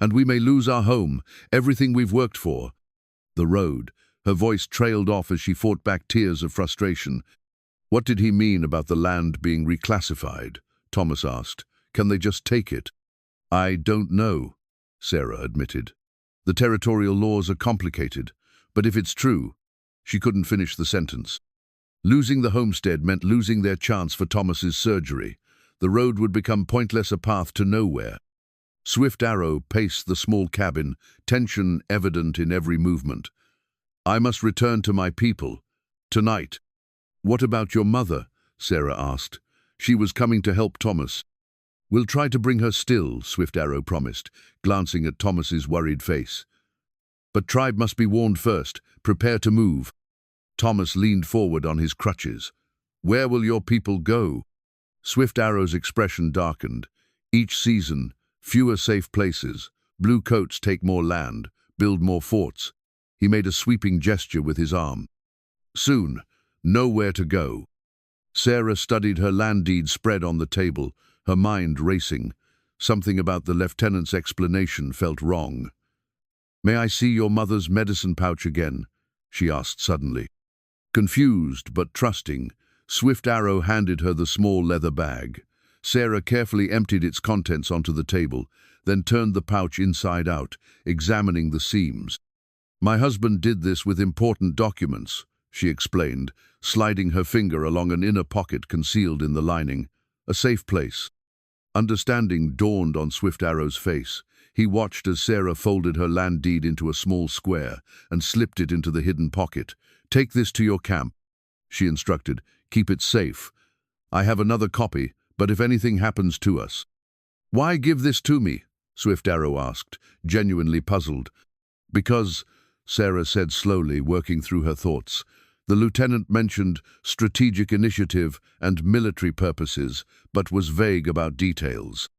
Speaker 1: And we may lose our home, everything we've worked for. The road. Her voice trailed off as she fought back tears of frustration. What did he mean about the land being reclassified? Thomas asked. Can they just take it? I don't know, Sarah admitted. The territorial laws are complicated, but if it's true, she couldn't finish the sentence. Losing the homestead meant losing their chance for Thomas's surgery. The road would become pointless, a path to nowhere. Swift Arrow paced the small cabin, tension evident in every movement. I must return to my people. Tonight. What about your mother? Sarah asked. She was coming to help Thomas. We'll try to bring her still, Swift Arrow promised, glancing at Thomas's worried face. But tribe must be warned first. Prepare to move. Thomas leaned forward on his crutches. Where will your people go? Swift Arrow's expression darkened. Each season, fewer safe places. Blue Coats take more land, build more forts. He made a sweeping gesture with his arm. Soon, nowhere to go. Sarah studied her land deed spread on the table, her mind racing. Something about the lieutenant's explanation felt wrong. May I see your mother's medicine pouch again? She asked suddenly. Confused but trusting, Swift Arrow handed her the small leather bag. Sarah carefully emptied its contents onto the table, then turned the pouch inside out, examining the seams. My husband did this with important documents, she explained, sliding her finger along an inner pocket concealed in the lining. A safe place. Understanding dawned on Swift Arrow's face. He watched as Sarah folded her land deed into a small square and slipped it into the hidden pocket. Take this to your camp, she instructed. Keep it safe. I have another copy, but if anything happens to us. Why give this to me? Swift Arrow asked, genuinely puzzled. Because, Sarah said slowly, working through her thoughts, the lieutenant mentioned strategic initiative and military purposes, but was vague about details.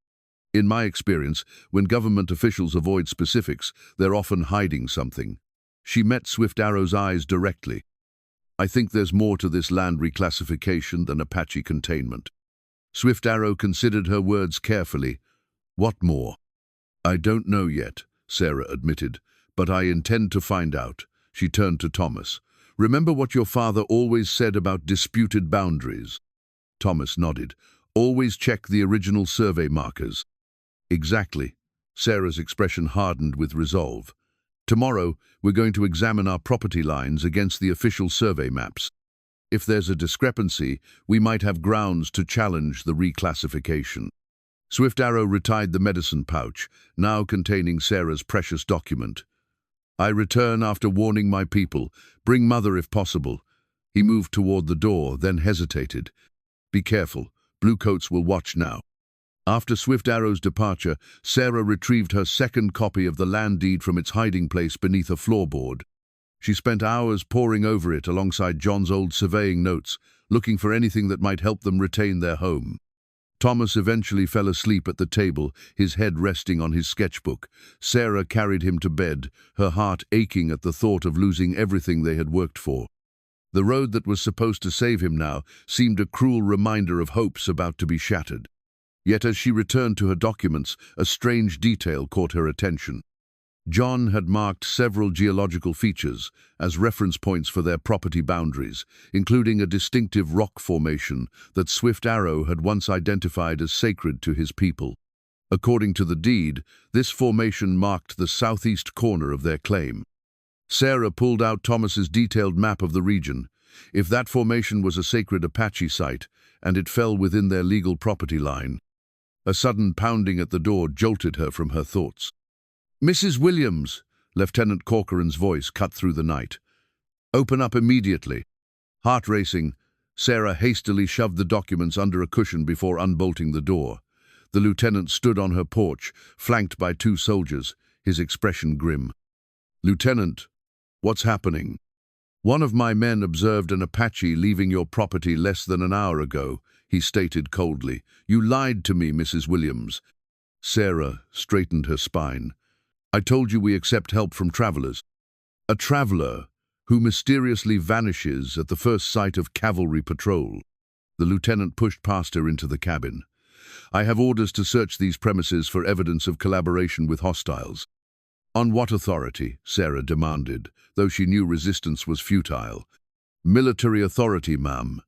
Speaker 1: In my experience, when government officials avoid specifics, they're often hiding something. She met Swift Arrow's eyes directly. I think there's more to this land reclassification than Apache containment. Swift Arrow considered her words carefully. What more? I don't know yet, Sarah admitted, but I intend to find out. She turned to Thomas. Remember what your father always said about disputed boundaries? Thomas nodded. Always check the original survey markers. Exactly. Sarah's expression hardened with resolve. Tomorrow, we're going to examine our property lines against the official survey maps. If there's a discrepancy, we might have grounds to challenge the reclassification. Swift Arrow retied the medicine pouch, now containing Sarah's precious document. I return after warning my people. Bring mother if possible. He moved toward the door, then hesitated. Be careful. Blue Coats will watch now. After Swift Arrow's departure, Sarah retrieved her second copy of the land deed from its hiding place beneath a floorboard. She spent hours poring over it alongside John's old surveying notes, looking for anything that might help them retain their home. Thomas eventually fell asleep at the table, his head resting on his sketchbook. Sarah carried him to bed, her heart aching at the thought of losing everything they had worked for. The road that was supposed to save him now seemed a cruel reminder of hopes about to be shattered. Yet as she returned to her documents, a strange detail caught her attention. John had marked several geological features as reference points for their property boundaries, including a distinctive rock formation that Swift Arrow had once identified as sacred to his people. According to the deed, this formation marked the southeast corner of their claim. Sarah pulled out Thomas's detailed map of the region. If that formation was a sacred Apache site, and it fell within their legal property line. A sudden pounding at the door jolted her from her thoughts. Mrs. Williams, Lieutenant Corcoran's voice cut through the night. Open up immediately. Heart racing, Sarah hastily shoved the documents under a cushion before unbolting the door. The lieutenant stood on her porch, flanked by 2 soldiers, his expression grim. Lieutenant, what's happening? One of my men observed an Apache leaving your property less than an hour ago, he stated coldly. You lied to me, Mrs. Williams. Sarah straightened her spine. I told you we accept help from travelers. A traveler who mysteriously vanishes at the first sight of cavalry patrol. The lieutenant pushed past her into the cabin. I have orders to search these premises for evidence of collaboration with hostiles. On what authority? Sarah demanded, though she knew resistance was futile. Military authority, ma'am.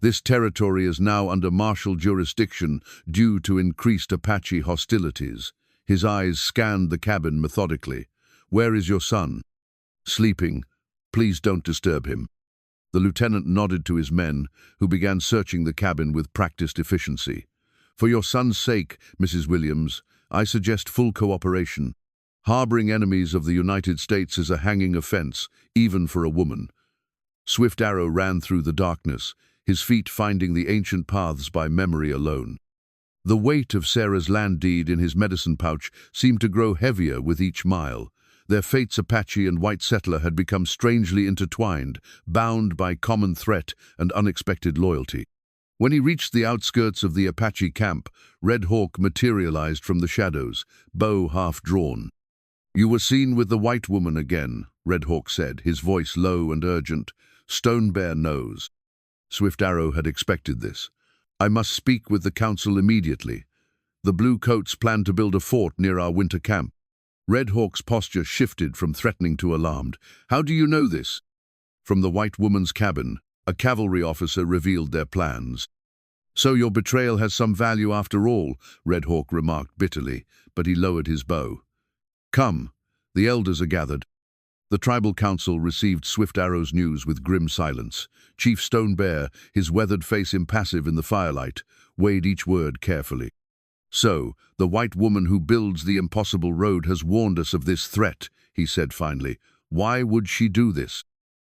Speaker 1: This territory is now under martial jurisdiction due to increased Apache hostilities. His eyes scanned the cabin methodically. Where is your son? Sleeping. Please don't disturb him. The lieutenant nodded to his men, who began searching the cabin with practiced efficiency. For your son's sake, Mrs. Williams, I suggest full cooperation. Harboring enemies of the United States is a hanging offense, even for a woman. Swift Arrow ran through the darkness, his feet finding the ancient paths by memory alone. The weight of Sarah's land deed in his medicine pouch seemed to grow heavier with each mile. Their fates, Apache and white settler, had become strangely intertwined, bound by common threat and unexpected loyalty. When he reached the outskirts of the Apache camp, Red Hawk materialized from the shadows, bow half drawn. You were seen with the white woman again, Red Hawk said, his voice low and urgent. Stone Bear knows. Swift Arrow had expected this. I must speak with the council immediately. The Blue Coats plan to build a fort near our winter camp. Red Hawk's posture shifted from threatening to alarmed. How do you know this? From the white woman's cabin, a cavalry officer revealed their plans. So your betrayal has some value after all, Red Hawk remarked bitterly, but he lowered his bow. Come, the elders are gathered. The tribal council received Swift Arrow's news with grim silence. Chief Stone Bear, his weathered face impassive in the firelight, weighed each word carefully. So, the white woman who builds the impossible road has warned us of this threat, he said finally. Why would she do this?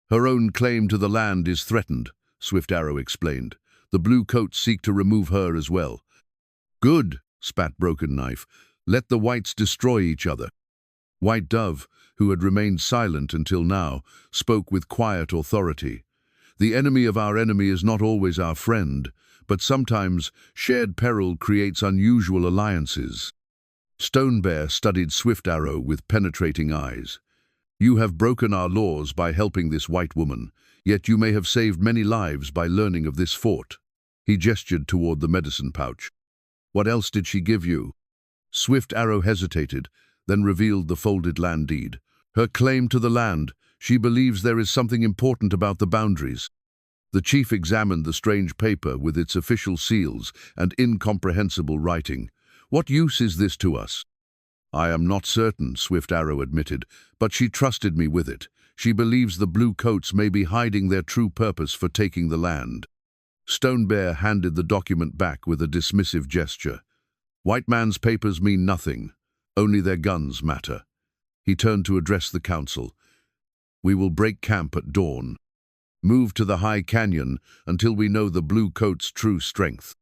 Speaker 1: Her own claim to the land is threatened, Swift Arrow explained. The Blue Coats seek to remove her as well. Good, spat Broken Knife. Let the whites destroy each other. White Dove, who had remained silent until now, spoke with quiet authority. The enemy of our enemy is not always our friend, but sometimes shared peril creates unusual alliances. Stone Bear studied Swift Arrow with penetrating eyes. You have broken our laws by helping this white woman, yet you may have saved many lives by learning of this fort. He gestured toward the medicine pouch. What else did she give you? Swift Arrow hesitated, then revealed the folded land deed. Her claim to the land. She believes there is something important about the boundaries. The chief examined the strange paper with its official seals and incomprehensible writing. What use is this to us? I am not certain, Swift Arrow admitted, but she trusted me with it. She believes the Blue Coats may be hiding their true purpose for taking the land. Stone Bear handed the document back with a dismissive gesture. White man's papers mean nothing. Only their guns matter. He turned to address the council. We will break camp at dawn. Move to the high canyon until we know the Blue Coats' true strength.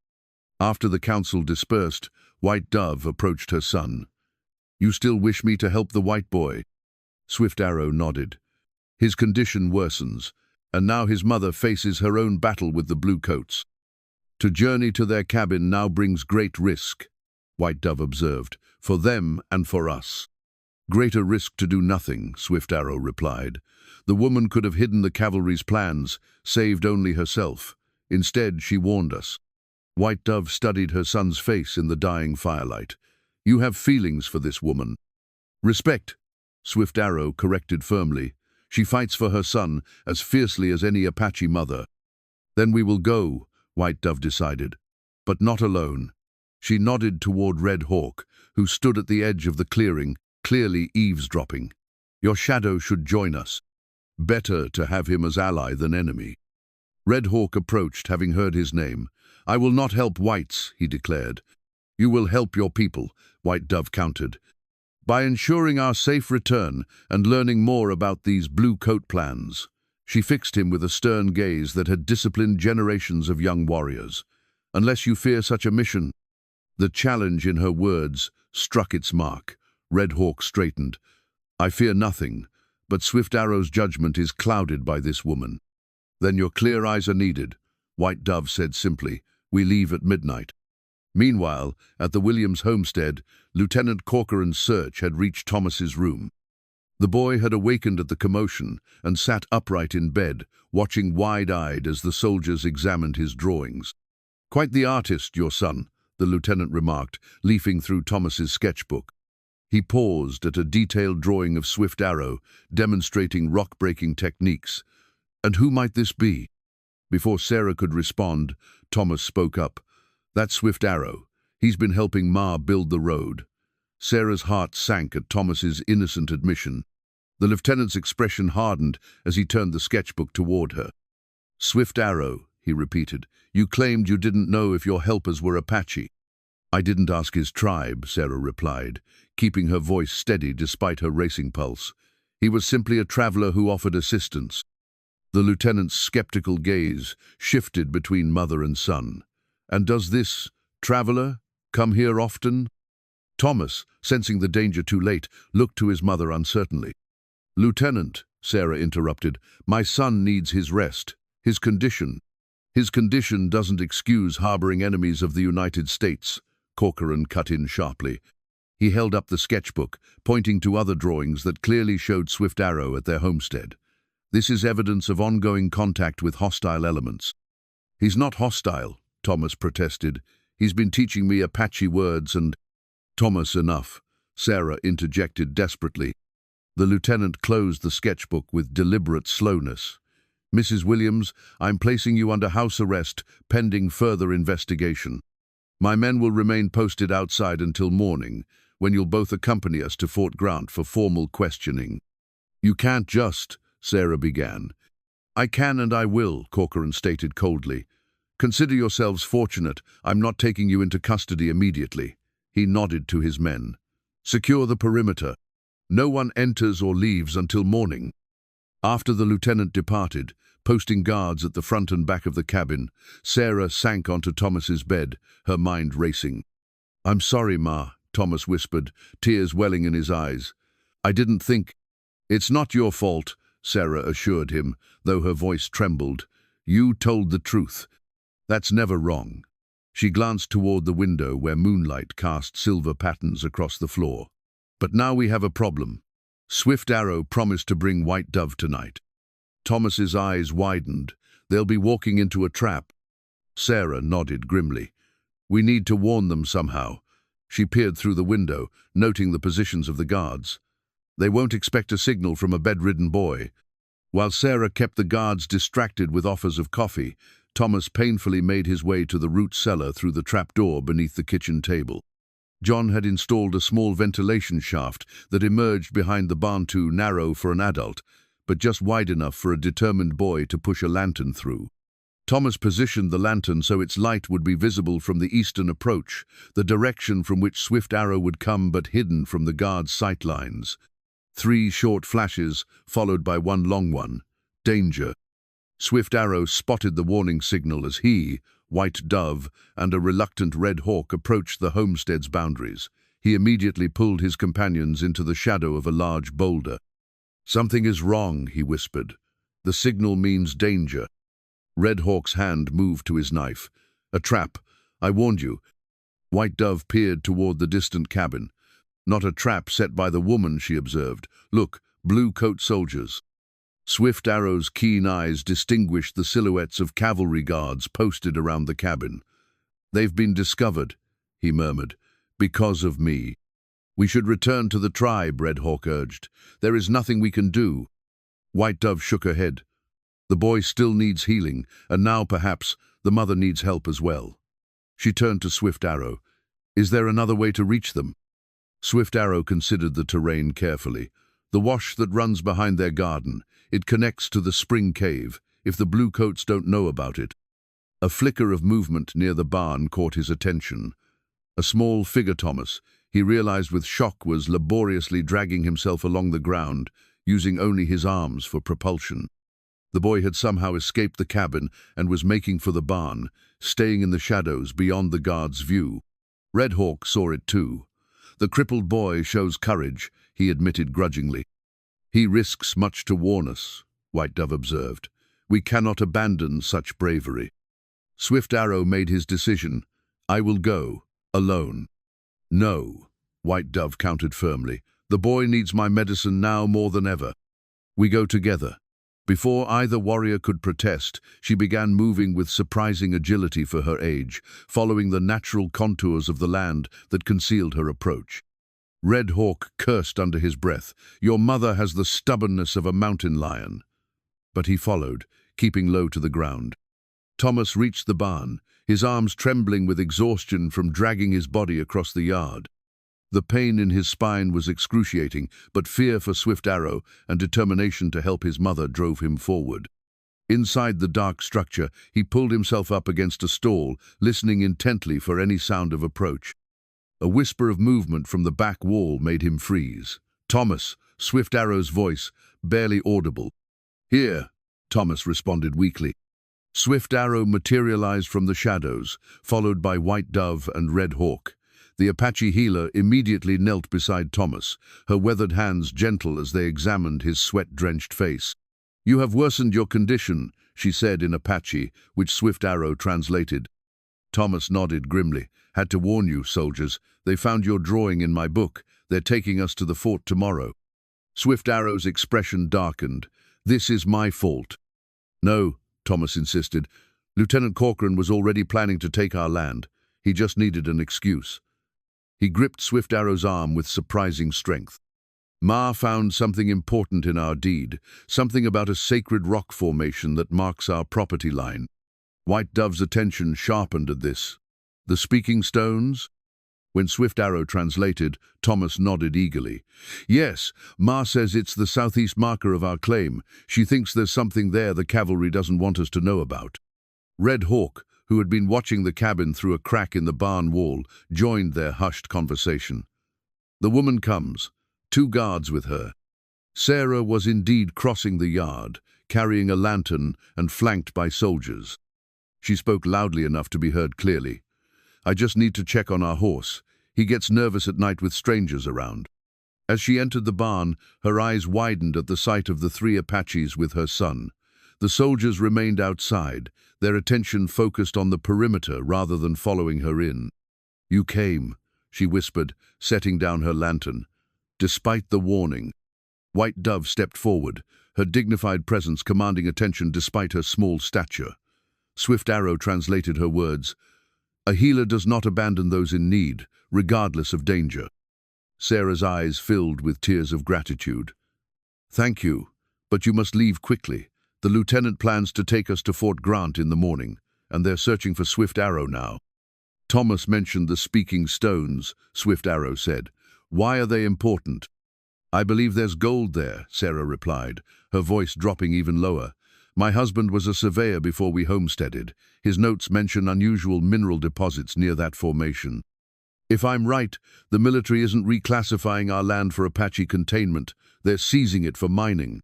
Speaker 1: After the council dispersed, White Dove approached her son. You still wish me to help the white boy? Swift Arrow nodded. His condition worsens, and now his mother faces her own battle with the Blue Coats. To journey to their cabin now brings great risk, White Dove observed, for them and for us. Greater risk to do nothing, Swift Arrow replied. The woman could have hidden the cavalry's plans, saved only herself. Instead, she warned us. White Dove studied her son's face in the dying firelight. You have feelings for this woman. Respect, Swift Arrow corrected firmly. She fights for her son as fiercely as any Apache mother. Then we will go, White Dove decided, but not alone. She nodded toward Red Hawk, who stood at the edge of the clearing, clearly eavesdropping. Your shadow should join us. Better to have him as ally than enemy. Red Hawk approached, having heard his name. I will not help whites, he declared. You will help your people, White Dove countered. By ensuring our safe return and learning more about these Blue Coat plans. She fixed him with a stern gaze that had disciplined generations of young warriors. Unless you fear such a mission. The challenge in her words struck its mark. Red Hawk straightened. I fear nothing, but Swift Arrow's judgment is clouded by this woman. Then your clear eyes are needed, White Dove said simply. We leave at midnight. Meanwhile, at the Williams homestead, Lieutenant Corcoran's search had reached Thomas's room. The boy had awakened at the commotion and sat upright in bed, watching wide-eyed as the soldiers examined his drawings. Quite the artist, your son, the lieutenant remarked, leafing through Thomas's sketchbook. He paused at a detailed drawing of Swift Arrow, demonstrating rock-breaking techniques. And who might this be? Before Sarah could respond, Thomas spoke up. That's Swift Arrow. He's been helping Ma build the road. Sarah's heart sank at Thomas's innocent admission. The lieutenant's expression hardened as he turned the sketchbook toward her. Swift Arrow, he repeated. You claimed you didn't know if your helpers were Apache. I didn't ask his tribe, Sarah replied, keeping her voice steady despite her racing pulse. He was simply a traveler who offered assistance. The lieutenant's skeptical gaze shifted between mother and son. And does this traveler come here often? Thomas, sensing the danger too late, looked to his mother uncertainly. Lieutenant, Sarah interrupted, my son needs his rest, his condition. His condition doesn't excuse harboring enemies of the United States, Corcoran cut in sharply. He held up the sketchbook, pointing to other drawings that clearly showed Swift Arrow at their homestead. This is evidence of ongoing contact with hostile elements. He's not hostile, Thomas protested. He's been teaching me Apache words and… Thomas, enough, Sarah interjected desperately. The lieutenant closed the sketchbook with deliberate slowness. Mrs. Williams, I'm placing you under house arrest pending further investigation. My men will remain posted outside until morning, when you'll both accompany us to Fort Grant for formal questioning. You can't just… Sarah began. I can and I will, Corcoran stated coldly. Consider yourselves fortunate. I'm not taking you into custody immediately. He nodded to his men. Secure the perimeter. No one enters or leaves until morning. After the lieutenant departed, posting guards at the front and back of the cabin, Sarah sank onto Thomas's bed, her mind racing. I'm sorry, Ma, Thomas whispered, tears welling in his eyes. I didn't think… It's not your fault, Sarah assured him, though her voice trembled. You told the truth. That's never wrong. She glanced toward the window where moonlight cast silver patterns across the floor. But now we have a problem. Swift Arrow promised to bring White Dove tonight. Thomas's eyes widened. They'll be walking into a trap. Sarah nodded grimly. We need to warn them somehow. She peered through the window, noting the positions of the guards. They won't expect a signal from a bedridden boy. While Sarah kept the guards distracted with offers of coffee, Thomas painfully made his way to the root cellar through the trapdoor beneath the kitchen table. John had installed a small ventilation shaft that emerged behind the barn, too narrow for an adult, but just wide enough for a determined boy to push a lantern through. Thomas positioned the lantern so its light would be visible from the eastern approach, the direction from which Swift Arrow would come but hidden from the guards' sight lines. 3 short flashes, followed by 1 long one. Danger. Swift Arrow spotted the warning signal as he, White Dove, and a reluctant Red Hawk approached the homestead's boundaries. He immediately pulled his companions into the shadow of a large boulder. Something is wrong, he whispered. The signal means danger. Red Hawk's hand moved to his knife. A trap. I warned you. White Dove peered toward the distant cabin. Not a trap set by the woman, she observed. Look, blue-coat soldiers. Swift Arrow's keen eyes distinguished the silhouettes of cavalry guards posted around the cabin. They've been discovered, he murmured, because of me. We should return to the tribe, Red Hawk urged. There is nothing we can do. White Dove shook her head. The boy still needs healing, and now, perhaps, the mother needs help as well. She turned to Swift Arrow. Is there another way to reach them? Swift Arrow considered the terrain carefully. The wash that runs behind their garden. It connects to the spring cave, if the bluecoats don't know about it. A flicker of movement near the barn caught his attention. A small figure, Thomas, he realized with shock, was laboriously dragging himself along the ground, using only his arms for propulsion. The boy had somehow escaped the cabin and was making for the barn, staying in the shadows beyond the guard's view. Red Hawk saw it too. The crippled boy shows courage, he admitted grudgingly. He risks much to warn us, White Dove observed. We cannot abandon such bravery. Swift Arrow made his decision. I will go, alone. No, White Dove countered firmly. The boy needs my medicine now more than ever. We go together. Before either warrior could protest, she began moving with surprising agility for her age, following the natural contours of the land that concealed her approach. Red Hawk cursed under his breath. Your mother has the stubbornness of a mountain lion. But he followed, keeping low to the ground. Thomas reached the barn, his arms trembling with exhaustion from dragging his body across the yard. The pain in his spine was excruciating, but fear for Swift Arrow and determination to help his mother drove him forward. Inside the dark structure, he pulled himself up against a stall, listening intently for any sound of approach. A whisper of movement from the back wall made him freeze. Thomas, Swift Arrow's voice, barely audible. Here, Thomas responded weakly. Swift Arrow materialized from the shadows, followed by White Dove and Red Hawk. The Apache healer immediately knelt beside Thomas, her weathered hands gentle as they examined his sweat-drenched face. You have worsened your condition, she said in Apache, which Swift Arrow translated. Thomas nodded grimly. Had to warn you, soldiers. They found your drawing in my book. They're taking us to the fort tomorrow. Swift Arrow's expression darkened. This is my fault. No, Thomas insisted. Lieutenant Corcoran was already planning to take our land. He just needed an excuse. He gripped Swift Arrow's arm with surprising strength. Ma found something important in our deed, something about a sacred rock formation that marks our property line. White Dove's attention sharpened at this. The speaking stones? When Swift Arrow translated, Thomas nodded eagerly. Yes, Ma says it's the southeast marker of our claim. She thinks there's something there the cavalry doesn't want us to know about. Red Hawk, who had been watching the cabin through a crack in the barn wall, joined their hushed conversation. The woman comes, 2 guards with her. Sarah was indeed crossing the yard, carrying a lantern and flanked by soldiers. She spoke loudly enough to be heard clearly. I just need to check on our horse. He gets nervous at night with strangers around. As she entered the barn, her eyes widened at the sight of the 3 Apaches with her son. The soldiers remained outside, their attention focused on the perimeter rather than following her in. You came, she whispered, setting down her lantern. Despite the warning. White Dove stepped forward, her dignified presence commanding attention despite her small stature. Swift Arrow translated her words. A healer does not abandon those in need, regardless of danger. Sarah's eyes filled with tears of gratitude. Thank you, but you must leave quickly. The lieutenant plans to take us to Fort Grant in the morning, and they're searching for Swift Arrow now. Thomas mentioned the speaking stones, Swift Arrow said. Why are they important? I believe there's gold there, Sarah replied, her voice dropping even lower. My husband was a surveyor before we homesteaded. His notes mention unusual mineral deposits near that formation. If I'm right, the military isn't reclassifying our land for Apache containment. They're seizing it for mining.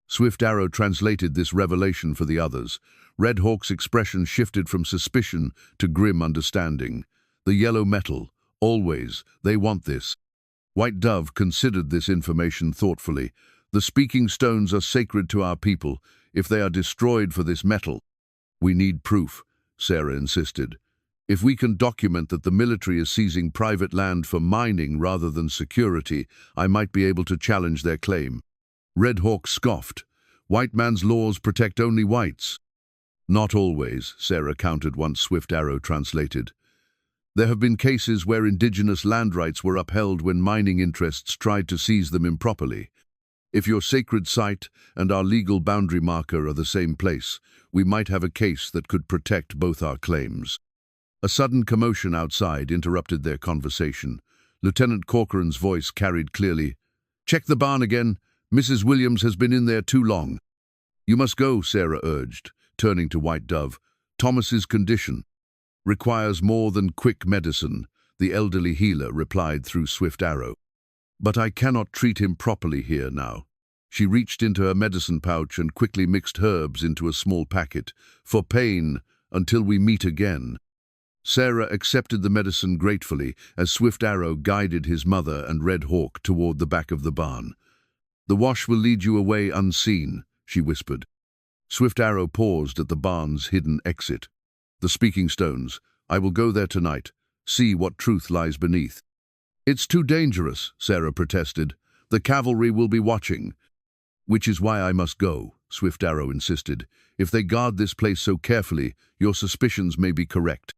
Speaker 1: Swift Arrow translated this revelation for the others. Red Hawk's expression shifted from suspicion to grim understanding. The yellow metal, always, they want this. White Dove considered this information thoughtfully. The speaking stones are sacred to our people. If they are destroyed for this metal, we need proof, Sarah insisted. If we can document that the military is seizing private land for mining rather than security, I might be able to challenge their claim. Red Hawk scoffed. White man's laws protect only whites. Not always, Sarah countered once Swift Arrow translated. There have been cases where indigenous land rights were upheld when mining interests tried to seize them improperly. If your sacred site and our legal boundary marker are the same place, we might have a case that could protect both our claims. A sudden commotion outside interrupted their conversation. Lieutenant Corcoran's voice carried clearly. Check the barn again. Mrs. Williams has been in there too long. You must go, Sarah urged, turning to White Dove. Thomas's condition requires more than quick medicine, the elderly healer replied through Swift Arrow. But I cannot treat him properly here now. She reached into her medicine pouch and quickly mixed herbs into a small packet. For pain, until we meet again. Sarah accepted the medicine gratefully as Swift Arrow guided his mother and Red Hawk toward the back of the barn. The wash will lead you away unseen, she whispered. Swift Arrow paused at the barn's hidden exit. The speaking stones. I will go there tonight, see what truth lies beneath. It's too dangerous, Sarah protested. The cavalry will be watching. Which is why I must go, Swift Arrow insisted. If they guard this place so carefully, your suspicions may be correct.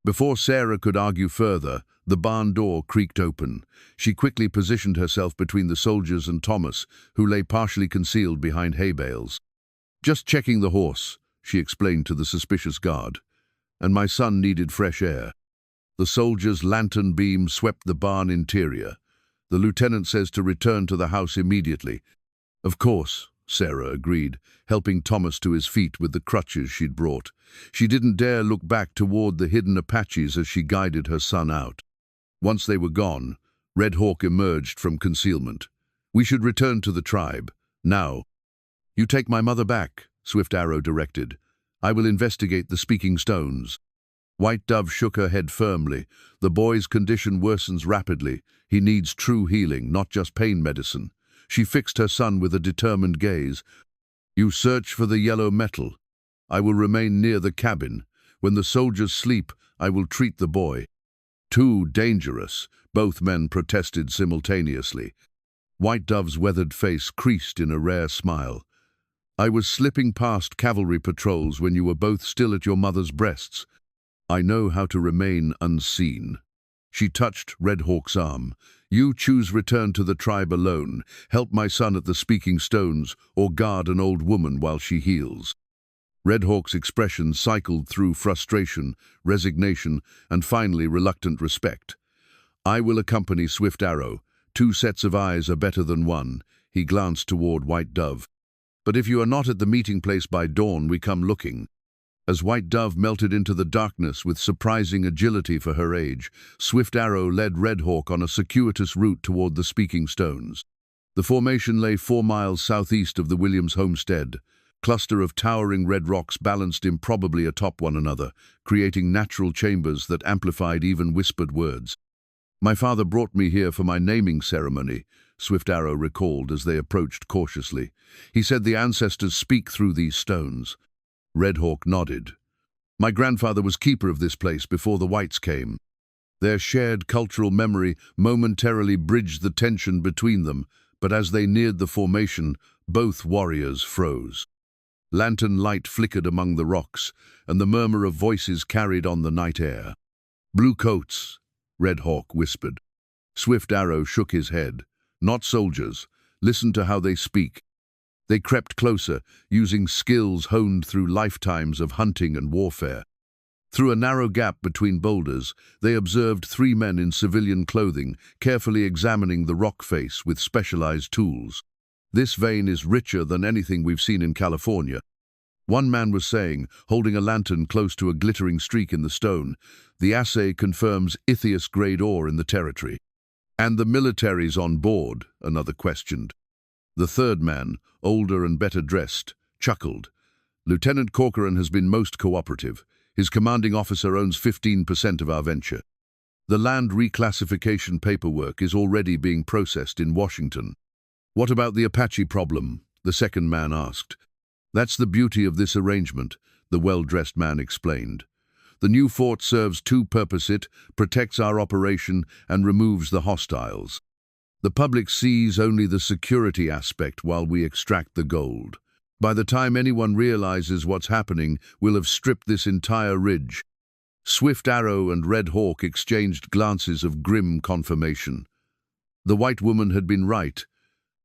Speaker 1: Before Sarah could argue further, the barn door creaked open. She quickly positioned herself between the soldiers and Thomas, who lay partially concealed behind hay bales. Just checking the horse, she explained to the suspicious guard. And my son needed fresh air. The soldier's lantern beam swept the barn interior. The lieutenant says to return to the house immediately. Of course, Sarah agreed, helping Thomas to his feet with the crutches she'd brought. She didn't dare look back toward the hidden Apaches as she guided her son out. Once they were gone, Red Hawk emerged from concealment. We should return to the tribe, now. You take my mother back, Swift Arrow directed. I will investigate the speaking stones. White Dove shook her head firmly. The boy's condition worsens rapidly. He needs true healing, not just pain medicine. She fixed her son with a determined gaze. You search for the yellow metal. I will remain near the cabin. When the soldiers sleep, I will treat the boy. Too dangerous, both men protested simultaneously. White Dove's weathered face creased in a rare smile. I was slipping past cavalry patrols when you were both still at your mother's breasts. I know how to remain unseen. She touched Red Hawk's arm. You choose return to the tribe alone, help my son at the speaking stones, or guard an old woman while she heals. Red Hawk's expression cycled through frustration, resignation, and finally reluctant respect. I will accompany Swift Arrow. 2 sets of eyes are better than one. He glanced toward White Dove. But if you are not at the meeting place by dawn, we come looking. As White Dove melted into the darkness with surprising agility for her age, Swift Arrow led Red Hawk on a circuitous route toward the speaking stones. The formation lay 4 miles southeast of the Williams homestead. Cluster of towering red rocks balanced improbably atop one another, creating natural chambers that amplified even whispered words. My father brought me here for my naming ceremony, Swift Arrow recalled as they approached cautiously. He said the ancestors speak through these stones. Red Hawk nodded. My grandfather was keeper of this place before the whites came. Their shared cultural memory momentarily bridged the tension between them, but as they neared the formation, both warriors froze. Lantern light flickered among the rocks, and the murmur of voices carried on the night air. Blue coats, Red Hawk whispered. Swift Arrow shook his head. Not soldiers. Listen to how they speak. They crept closer, using skills honed through lifetimes of hunting and warfare. Through a narrow gap between boulders, they observed 3 men in civilian clothing, carefully examining the rock face with specialized tools. This vein is richer than anything we've seen in California. One man was saying, holding a lantern close to a glittering streak in the stone, the assay confirms Ithias-grade ore in the territory. And the military's on board, another questioned. The third man, older and better dressed, chuckled. Lieutenant Corcoran has been most cooperative. His commanding officer owns 15% of our venture. The land reclassification paperwork is already being processed in Washington. What about the Apache problem? The second man asked. That's the beauty of this arrangement, the well-dressed man explained. The new fort serves 2 purposes: it protects our operation and removes the hostiles. The public sees only the security aspect while we extract the gold. By the time anyone realizes what's happening, we'll have stripped this entire ridge. Swift Arrow and Red Hawk exchanged glances of grim confirmation. The white woman had been right.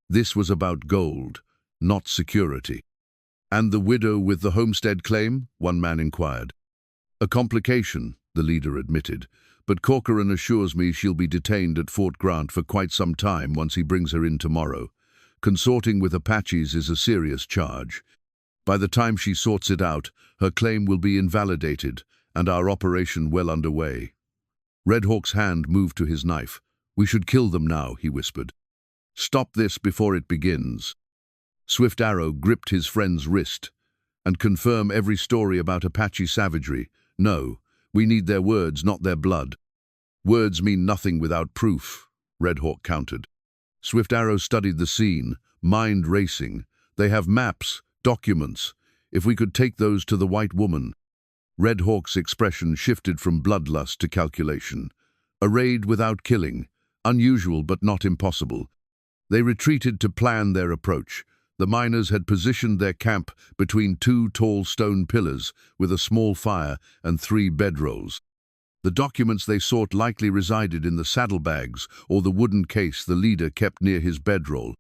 Speaker 1: This was about gold, not security. And the widow with the homestead claim? One man inquired. A complication, the leader admitted, but Corcoran assures me she'll be detained at Fort Grant for quite some time once he brings her in tomorrow. Consorting with Apaches is a serious charge. By the time she sorts it out, her claim will be invalidated and our operation well underway. Red Hawk's hand moved to his knife. We should kill them now, he whispered. Stop this before it begins. Swift Arrow gripped his friend's wrist. And confirm every story about Apache savagery. No, we need their words, not their blood. Words mean nothing without proof, Red Hawk countered. Swift Arrow studied the scene, mind racing. They have maps, documents. If we could take those to the white woman. Red Hawk's expression shifted from bloodlust to calculation. A raid without killing, unusual but not impossible. They retreated to plan their approach. The miners had positioned their camp between two tall stone pillars with a small fire and 3 bedrolls. The documents they sought likely resided in the saddlebags or the wooden case the leader kept near his bedroll.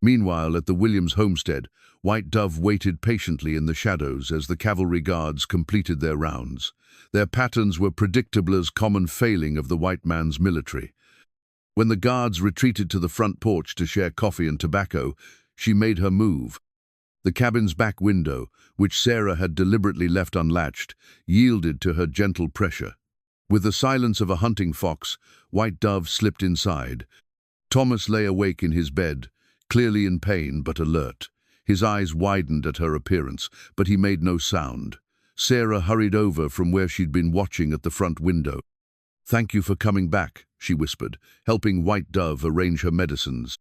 Speaker 1: Meanwhile, at the Williams homestead, White Dove waited patiently in the shadows as the cavalry guards completed their rounds. Their patterns were predictable as common failing of the white man's military. When the guards retreated to the front porch to share coffee and tobacco, she made her move. The cabin's back window, which Sarah had deliberately left unlatched, yielded to her gentle pressure. With the silence of a hunting fox, White Dove slipped inside. Thomas lay awake in his bed, clearly in pain but alert. His eyes widened at her appearance, but he made no sound. Sarah hurried over from where she'd been watching at the front window. "Thank you for coming back," she whispered, helping White Dove arrange her medicines.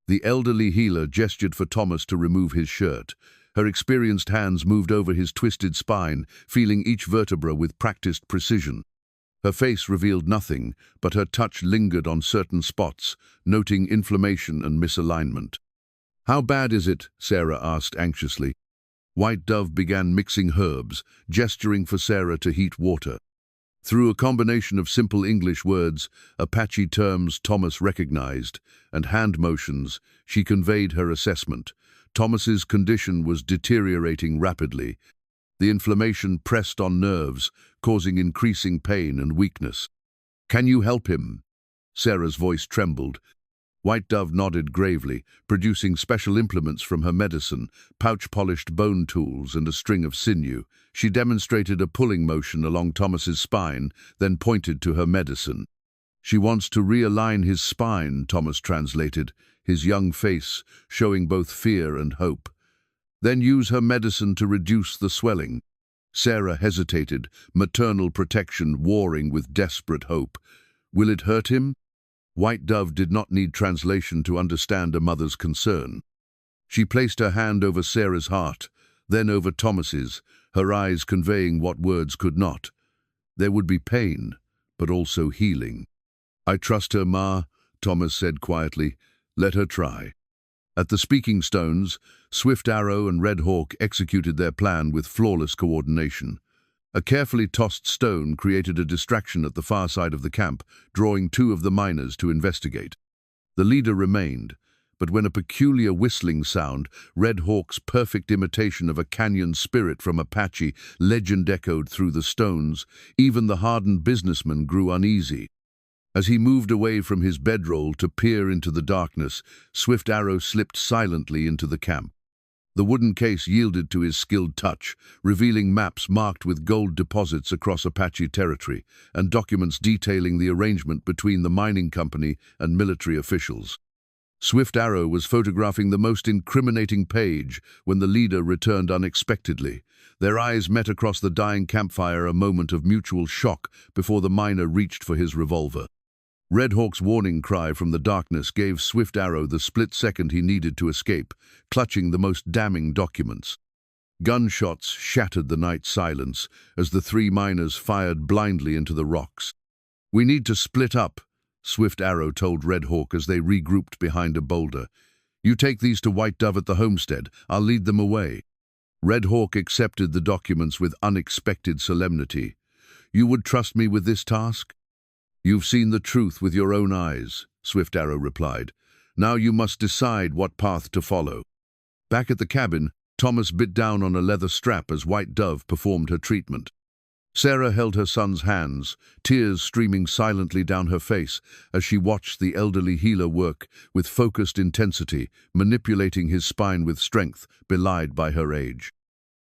Speaker 1: The elderly healer gestured for Thomas to remove his shirt. Her experienced hands moved over his twisted spine, feeling each vertebra with practiced precision. Her face revealed nothing, but her touch lingered on certain spots, noting inflammation and misalignment. "How bad is it?" Sarah asked anxiously. White Dove began mixing herbs, gesturing for Sarah to heat water. Through a combination of simple English words, Apache terms Thomas recognized, and hand motions, she conveyed her assessment. Thomas's condition was deteriorating rapidly. The inflammation pressed on nerves, causing increasing pain and weakness. "Can you help him?" Sarah's voice trembled. White Dove nodded gravely, producing special implements from her medicine, pouch-polished bone tools and a string of sinew. She demonstrated a pulling motion along Thomas's spine, then pointed to her medicine. "She wants to realign his spine," Thomas translated, his young face showing both fear and hope. "Then use her medicine to reduce the swelling." Sarah hesitated, maternal protection warring with desperate hope. "Will it hurt him?" White Dove did not need translation to understand a mother's concern. She placed her hand over Sarah's heart, then over Thomas's, her eyes conveying what words could not. There would be pain, but also healing. "I trust her, Ma," Thomas said quietly. "Let her try." At the speaking stones, Swift Arrow and Red Hawk executed their plan with flawless coordination. A carefully tossed stone created a distraction at the far side of the camp, drawing 2 of the miners to investigate. The leader remained, but when a peculiar whistling sound, Red Hawk's perfect imitation of a canyon spirit from Apache, legend echoed through the stones, even the hardened businessman grew uneasy. As he moved away from his bedroll to peer into the darkness, Swift Arrow slipped silently into the camp. The wooden case yielded to his skilled touch, revealing maps marked with gold deposits across Apache territory and documents detailing the arrangement between the mining company and military officials. Swift Arrow was photographing the most incriminating page when the leader returned unexpectedly. Their eyes met across the dying campfire, a moment of mutual shock before the miner reached for his revolver. Red Hawk's warning cry from the darkness gave Swift Arrow the split second he needed to escape, clutching the most damning documents. Gunshots shattered the night silence as the 3 miners fired blindly into the rocks. "We need to split up," Swift Arrow told Red Hawk as they regrouped behind a boulder. "You take these to White Dove at the homestead. I'll lead them away." Red Hawk accepted the documents with unexpected solemnity. "You would trust me with this task?" "You've seen the truth with your own eyes," Swift Arrow replied. "Now you must decide what path to follow." Back at the cabin, Thomas bit down on a leather strap as White Dove performed her treatment. Sarah held her son's hands, tears streaming silently down her face as she watched the elderly healer work with focused intensity, manipulating his spine with strength belied by her age.